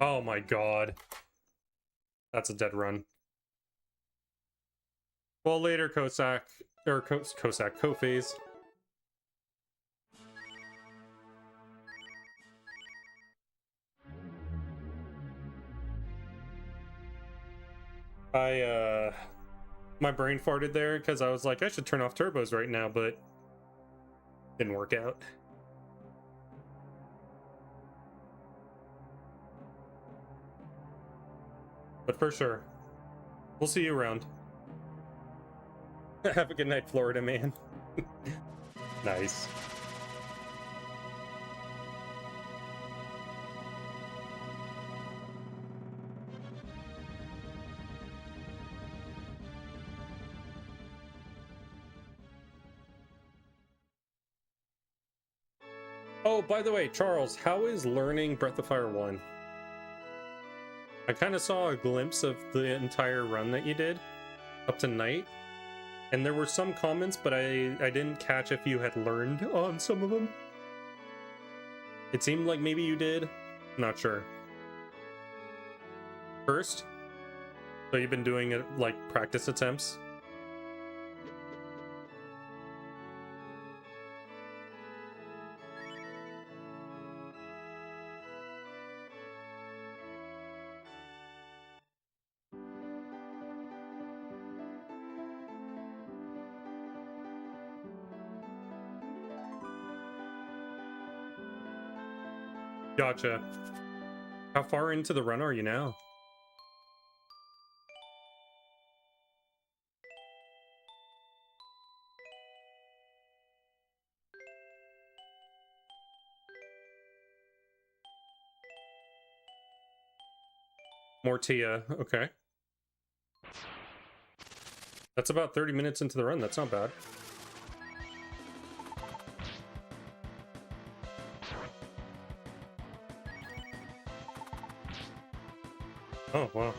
Oh my god. That's a dead run. Well, later, Kophase. My brain farted there because I was like, I should turn off turbos right now, but didn't work out. But for sure, we'll see you around. Have a good night, Florida man. Nice. Oh, by the way, Charles, how is learning Breath of Fire 1? I kind of saw a glimpse of the entire run that you did up to night, and there were some comments, but I didn't catch if you had learned on some of them. It seemed like maybe you did. Not sure. First? So you've been doing it like practice attempts? Gotcha. How far into the run are you now? Mortia, okay. That's about 30 minutes into the run, that's not bad. Oh, wow.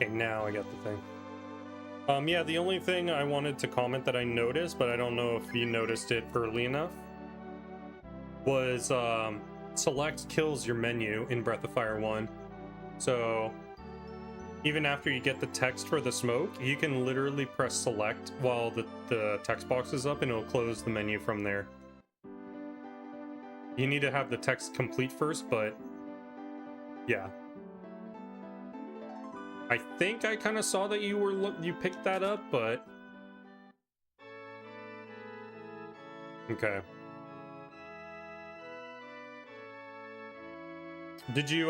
Okay, now I got the thing. Yeah, the only thing I wanted to comment that I noticed, but I don't know if you noticed it early enough, was select kills your menu in Breath of Fire 1. So even after you get the text for the smoke, you can literally press select while the text box is up and it'll close the menu from there. You need to have the text complete first, but yeah. I think I kind of saw that you picked that up, but okay. Did you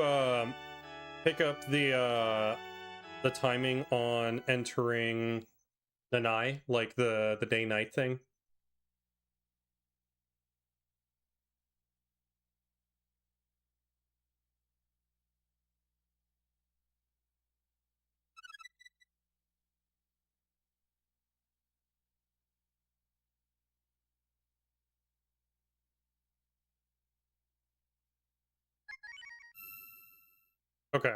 pick up the timing on entering the night, like the day-night thing? Okay.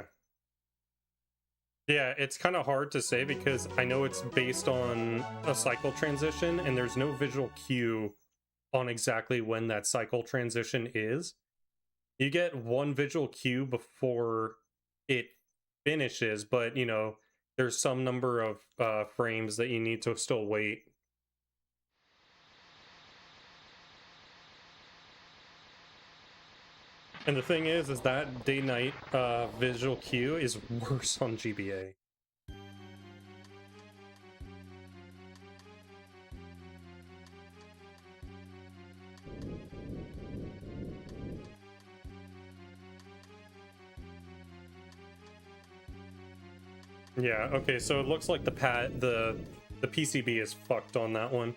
Yeah, it's kind of hard to say because I know it's based on a cycle transition and there's no visual cue on exactly when that cycle transition is. You get one visual cue before it finishes, but you know, there's some number of frames that you need to still wait. And the thing is that day-night visual cue is worse on GBA. Yeah, okay, so it looks like the PCB is fucked on that one.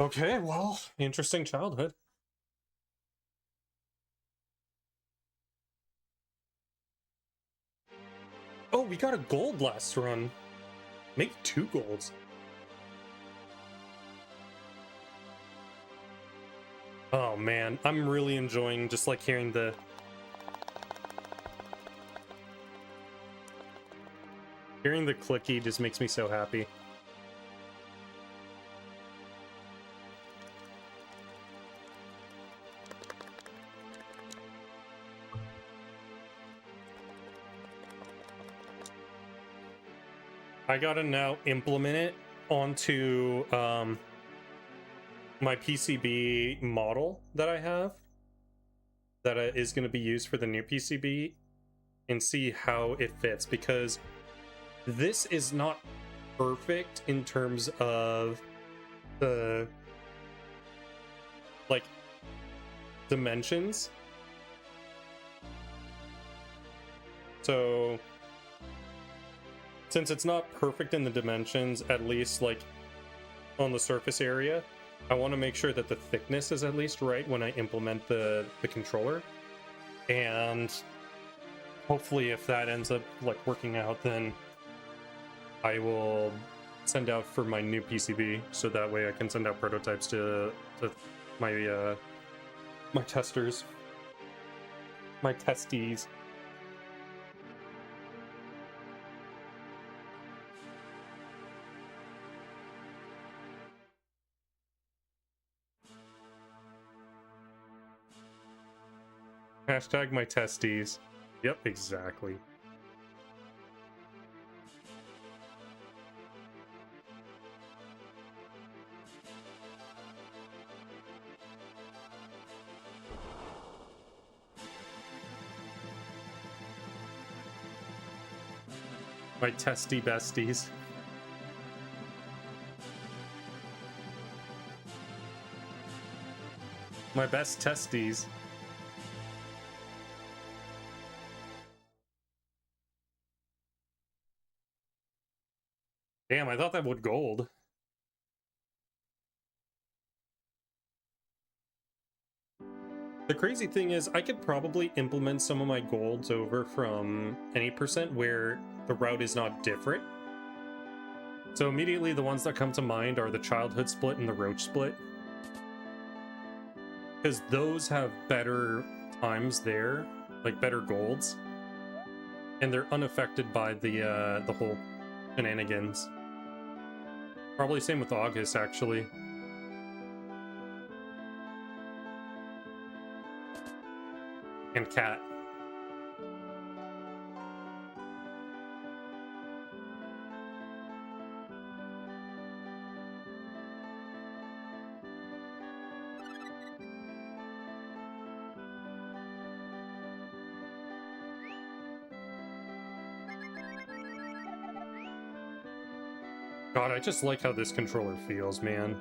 Okay, well, interesting childhood. Oh, we got a gold last run. Make 2 golds. Oh man, I'm really enjoying just like hearing the clicky just makes me so happy. I gotta now implement it onto my PCB model that I have that is going to be used for the new PCB and see how it fits, because this is not perfect in terms of the like dimensions. So since it's not perfect in the dimensions, at least like on the surface area, I want to make sure that the thickness is at least right when I implement the controller. And hopefully if that ends up like working out, then I will send out for my new PCB, so that way I can send out prototypes to my my testers, my testies. Hashtag my testes. Yep, exactly. My testy besties. My best testes. Damn, I thought that would gold. The crazy thing is, I could probably implement some of my golds over from any percent where the route is not different. So immediately the ones that come to mind are the childhood split and the roach split, because those have better times there, like better golds, and they're unaffected by the whole shenanigans. Probably same with August, actually. And Cat. God, I just like how this controller feels, man.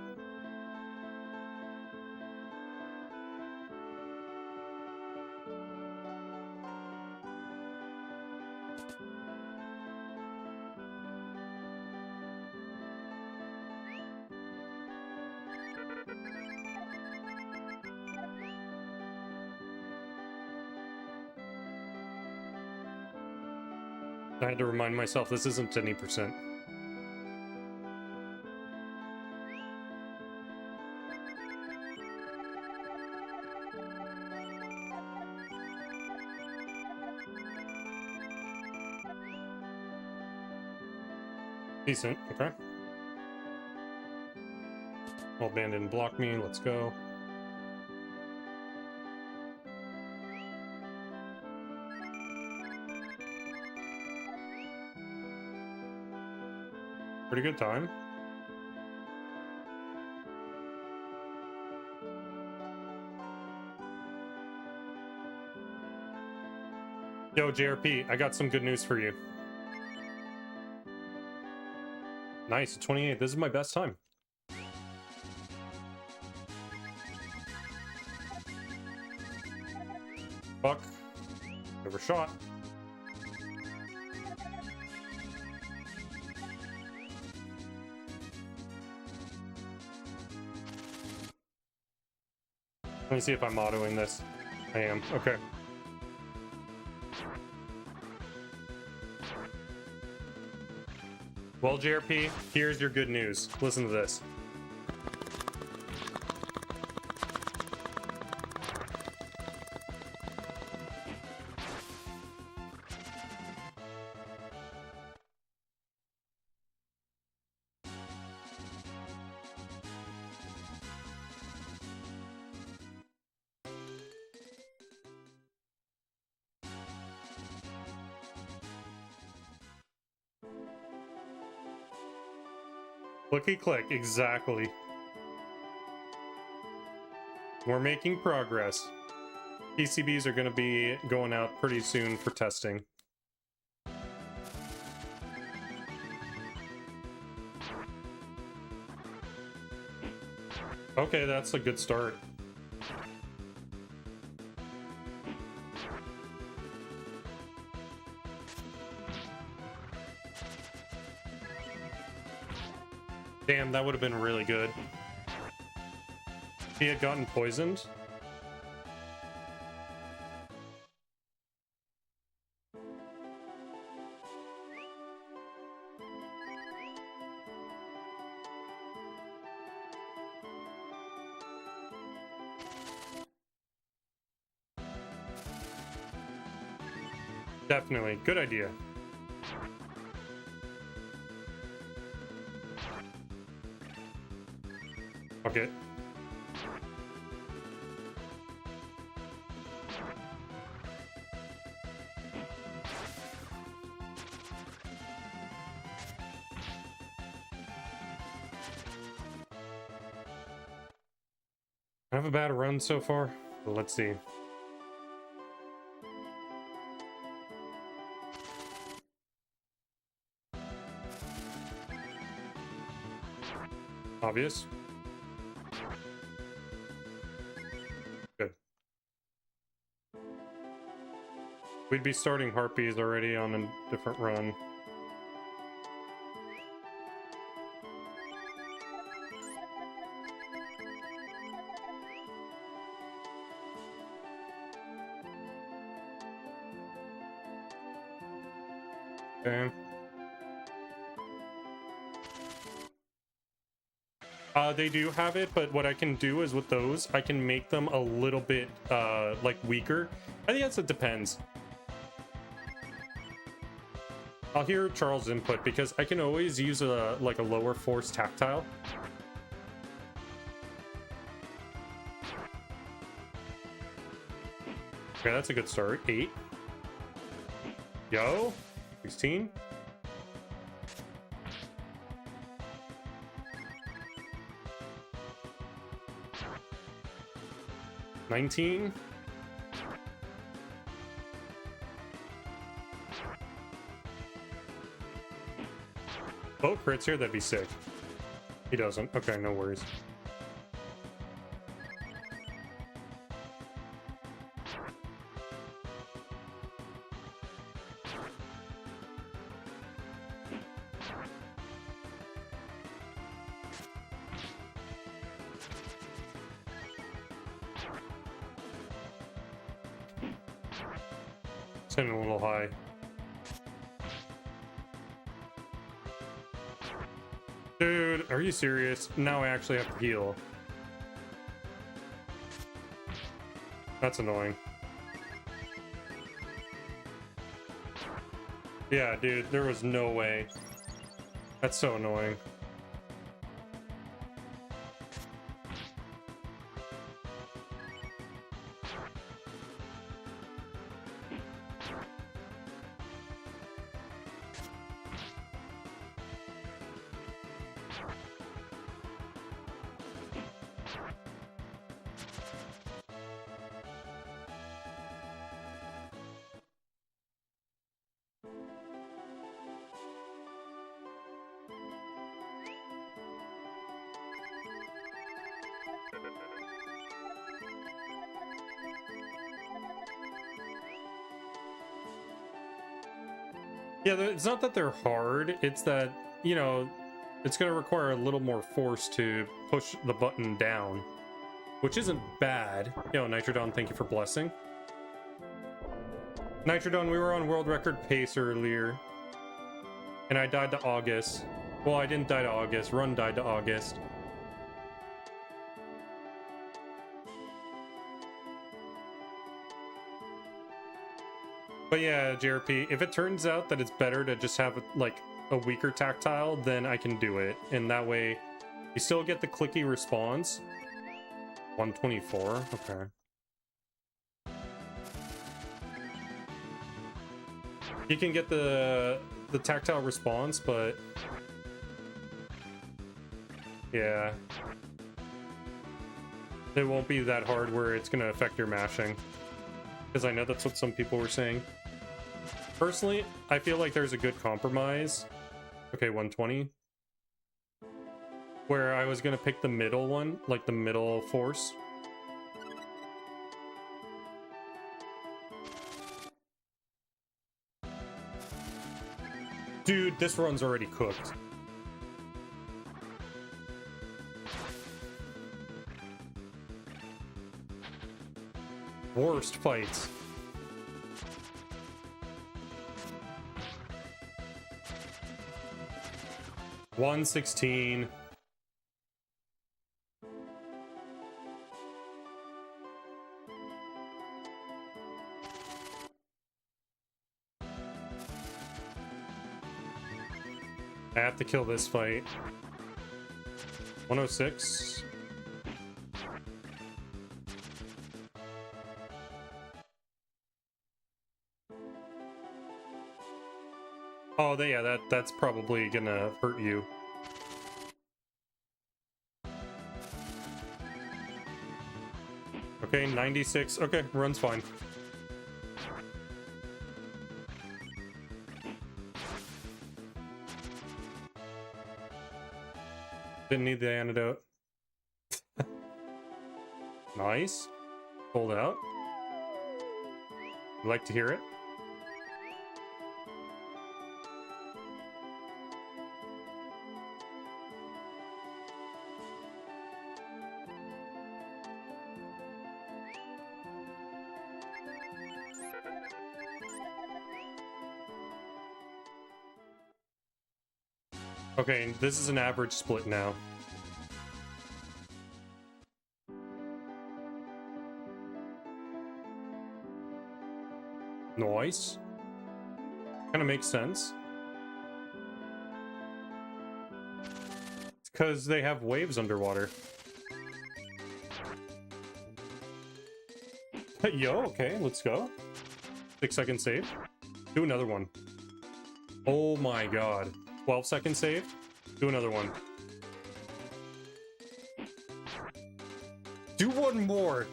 I had to remind myself this isn't any percent. Decent, okay. Old band didn't block me, let's go. Pretty good time. Yo, JRP, I got some good news for you. Nice, 28. This is my best time. Fuck. Overshot. Let me see if I'm autoing this. I am. Okay. Well, JRP, here's your good news. Listen to this. Clicky click, exactly. We're making progress. PCBs are going to be going out pretty soon for testing. Okay, that's a good start. Damn, that would have been really good. He had gotten poisoned. Definitely. Good idea. Okay. I have a bad run so far. But let's see. Obvious. Good. We'd be starting Harpies already on a different run. Okay. They do have it, but what I can do is with those, I can make them a little bit, like, weaker. I think it depends. I'll hear Charles' input, because I can always use a, like, a lower force tactile. Okay, that's a good start. 8. Yo. 16. $19. Oh, crits here, that'd be sick. He doesn't. Okay, no worries. It's hitting a little high. Dude, are you serious? Now I actually have to heal. That's annoying. Yeah, dude, there was no way. That's so annoying. Yeah, it's not that they're hard, it's that, you know, it's going to require a little more force to push the button down, which isn't bad. Yo, Nitrodon, thank you for blessing. Nitrodon, we were on world record pace earlier, and I died to August. Well, I didn't die to August, Run died to August. But yeah, JRP, if it turns out that it's better to just have like a weaker tactile, then I can do it. And that way you still get the clicky response. 124, okay. You can get the tactile response, but yeah. It won't be that hard where it's gonna affect your mashing. Because I know that's what some people were saying. Personally, I feel like there's a good compromise. Okay, 120. Where I was gonna pick the middle one, like the middle force. Dude, this run's already cooked. Worst fights. $116. I have to kill this fight. 106. Oh, yeah, that's probably gonna hurt you. Okay, 96. Okay, run's fine. Didn't need the antidote. Nice. Pulled out. I'd like to hear it. Okay, this is an average split now. Nice. Kind of makes sense. It's because they have waves underwater. Yo, okay, let's go. 6-second save. Do another one. Oh my god. 12-second save. Do another one. Do one more.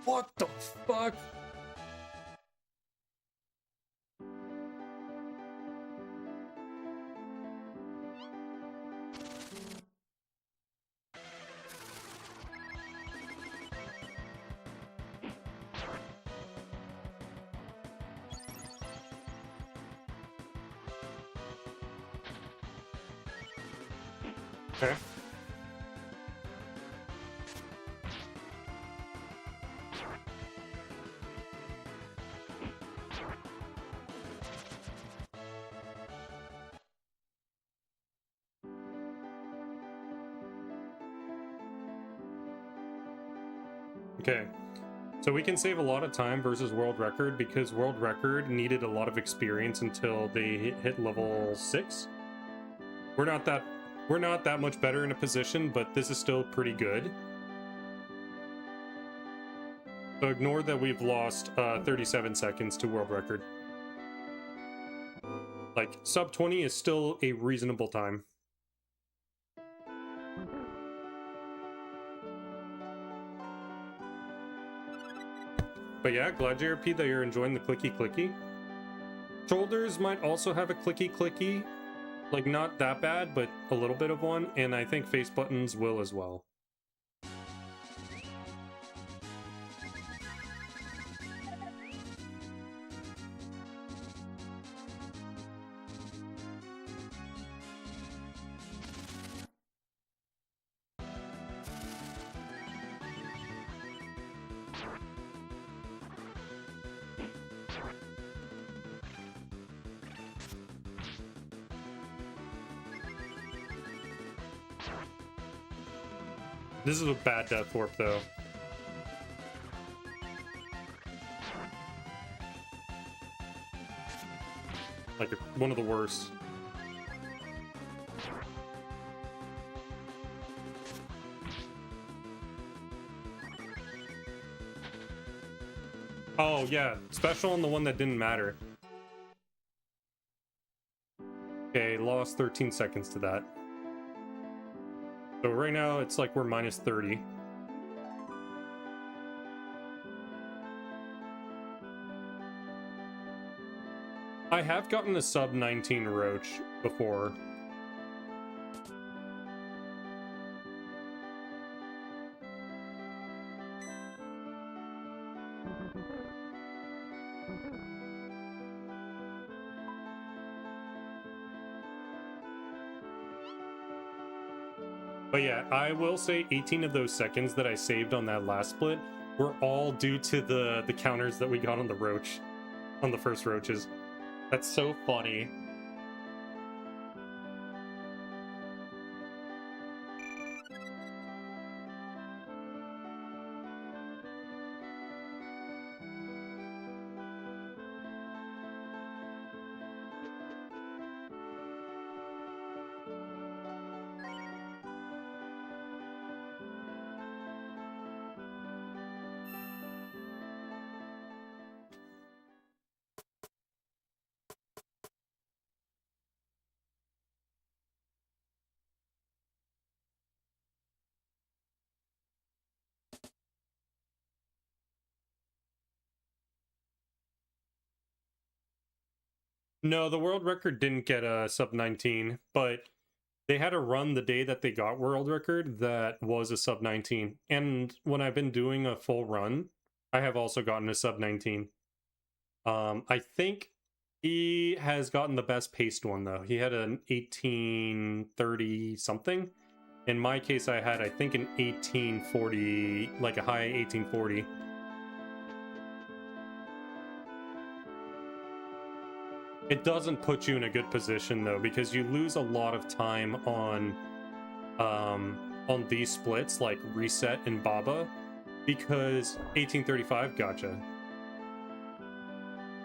What the fuck? Okay. Okay, so we can save a lot of time versus world record because world record needed a lot of experience until they hit level 6. We're not that much better in a position, but this is still pretty good. So ignore that we've lost 37 seconds to world record. Like, sub 20 is still a reasonable time. But yeah, glad, JRP, that you're enjoying the clicky. Shoulders might also have a clicky. Like, not that bad, but a little bit of one. And I think face buttons will as well. This is a bad death warp, though. Like, one of the worst. Oh, yeah. Special on the one that didn't matter. Okay, lost 13 seconds to that. So right now, it's like we're minus 30. I have gotten a sub 19 Roach before. But yeah, I will say 18 of those seconds that I saved on that last split were all due to the counters that we got on the Roach, on the first Roaches. That's so funny. No, the world record didn't get a sub 19, but they had a run the day that they got world record that was a sub 19. And when I've been doing a full run, I have also gotten a sub 19. I think he has gotten the best paced one, though. He had an 1830 something. In my case, I had, I think, an 1840, like a high 1840. It doesn't put you in a good position, though, because you lose a lot of time on these splits, like Reset and Baba, because 1835 gotcha.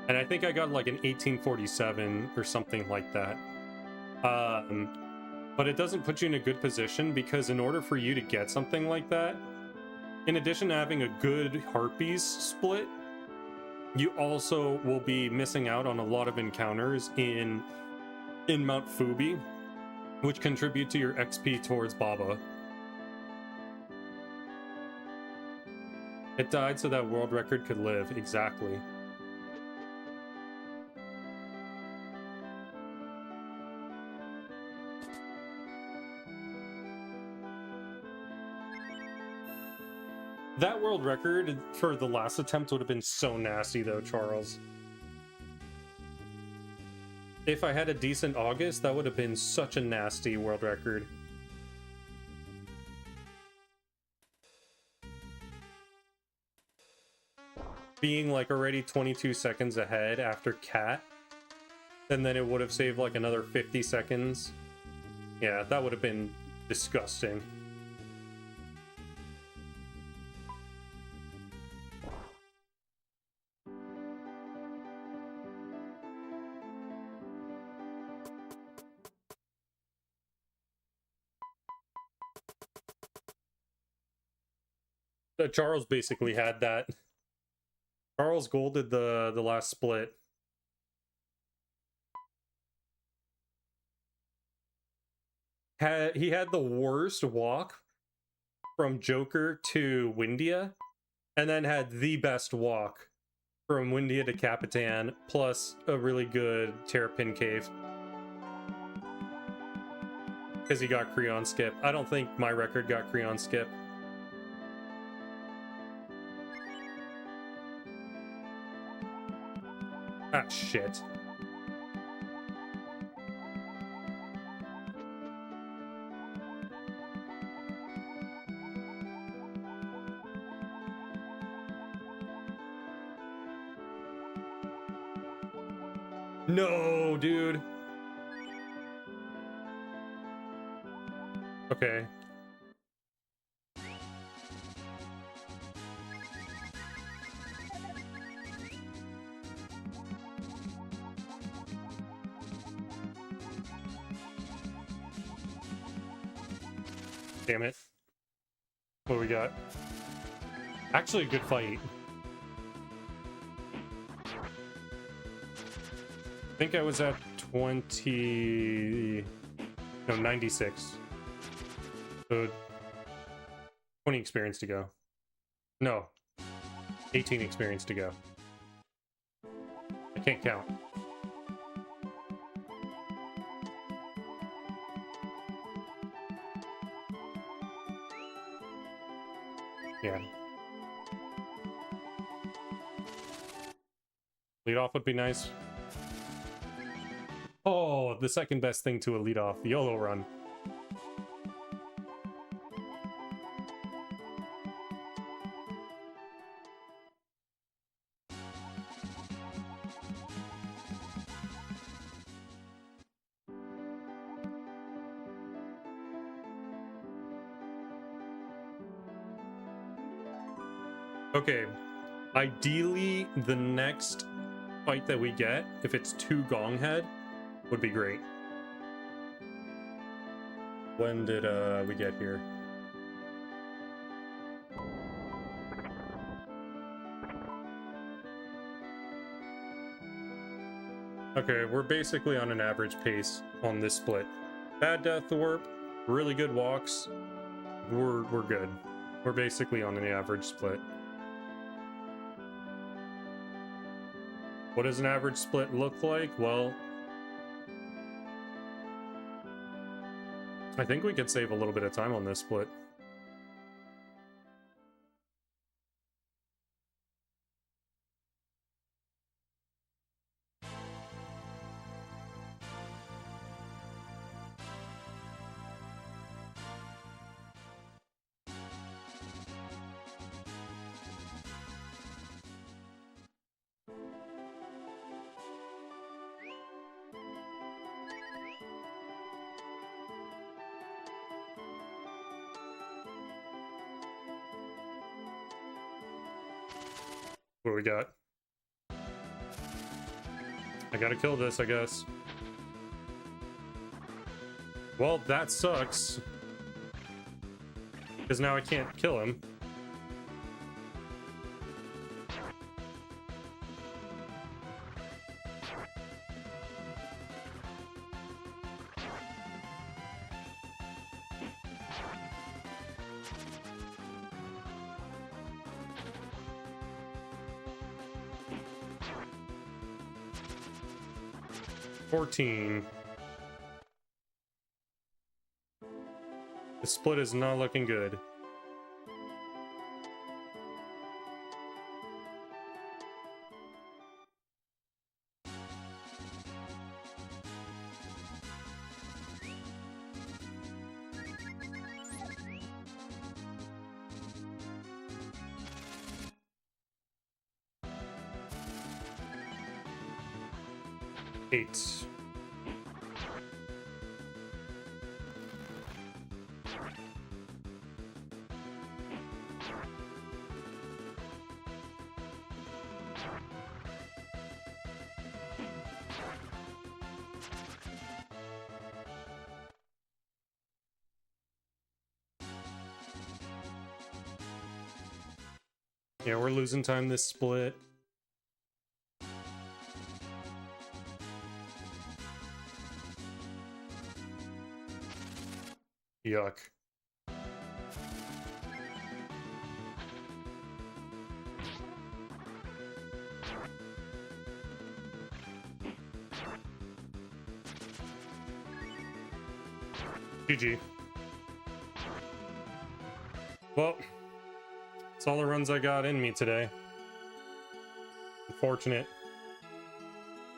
And I think I got like an 1847 or something like that. But it doesn't put you in a good position, because in order for you to get something like that, in addition to having a good Harpies split, you also will be missing out on a lot of encounters in Mount Fubi, which contribute to your XP towards Baba. It died so that world record could live. Exactly. That world record for the last attempt would have been so nasty, though, Charles. If I had a decent August, that would have been such a nasty world record. Being like already 22 seconds ahead after Cat, and then it would have saved like another 50 seconds. Yeah, that would have been disgusting. Charles basically had that. Charles golded the last split. He had the worst walk from Joker to Windia, and then had the best walk from Windia to Capitan, plus a really good Terapin cave. Because he got Creon skip. I don't think my record got Creon skip. Ah, shit. No, dude. Okay. Damn it. What do we got? Actually, a good fight. I think I was at 96. So 20 experience to go. No. 18 experience to go. I can't count. Yeah. Lead off would be nice. Oh, the second best thing to a lead off, the YOLO run. Okay, ideally the next fight that we get, if it's 2 Gong Head, would be great. When did we get here? Okay, we're basically on an average pace on this split. Bad Death Warp, really good walks. We're good. We're basically on an average split. What does an average split look like? Well, I think we could save a little bit of time on this split. What do we got? I gotta kill this, I guess. Well, that sucks. Because now I can't kill him. 14. The split is not looking good. Eight. Yeah, we're losing time this split. Yuck. GG. Well, that's all the runs I got in me today. Unfortunate.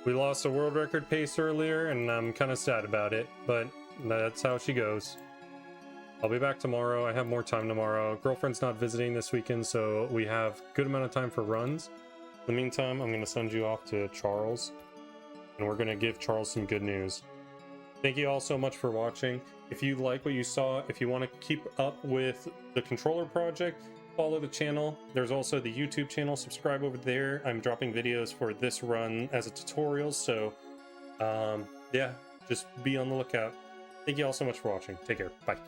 We lost a world record pace earlier, and I'm kind of sad about it, but that's how she goes. I'll be back tomorrow. I have more time tomorrow. Girlfriend's not visiting this weekend, so we have a good amount of time for runs. In the meantime, I'm going to send you off to Charles, and we're going to give Charles some good news. Thank you all so much for watching. If you like what you saw, if you want to keep up with the controller project, follow the channel. There's also the YouTube channel. Subscribe over there. I'm dropping videos for this run as a tutorial, so yeah, just be on the lookout. Thank you all so much for watching. Take care. Bye.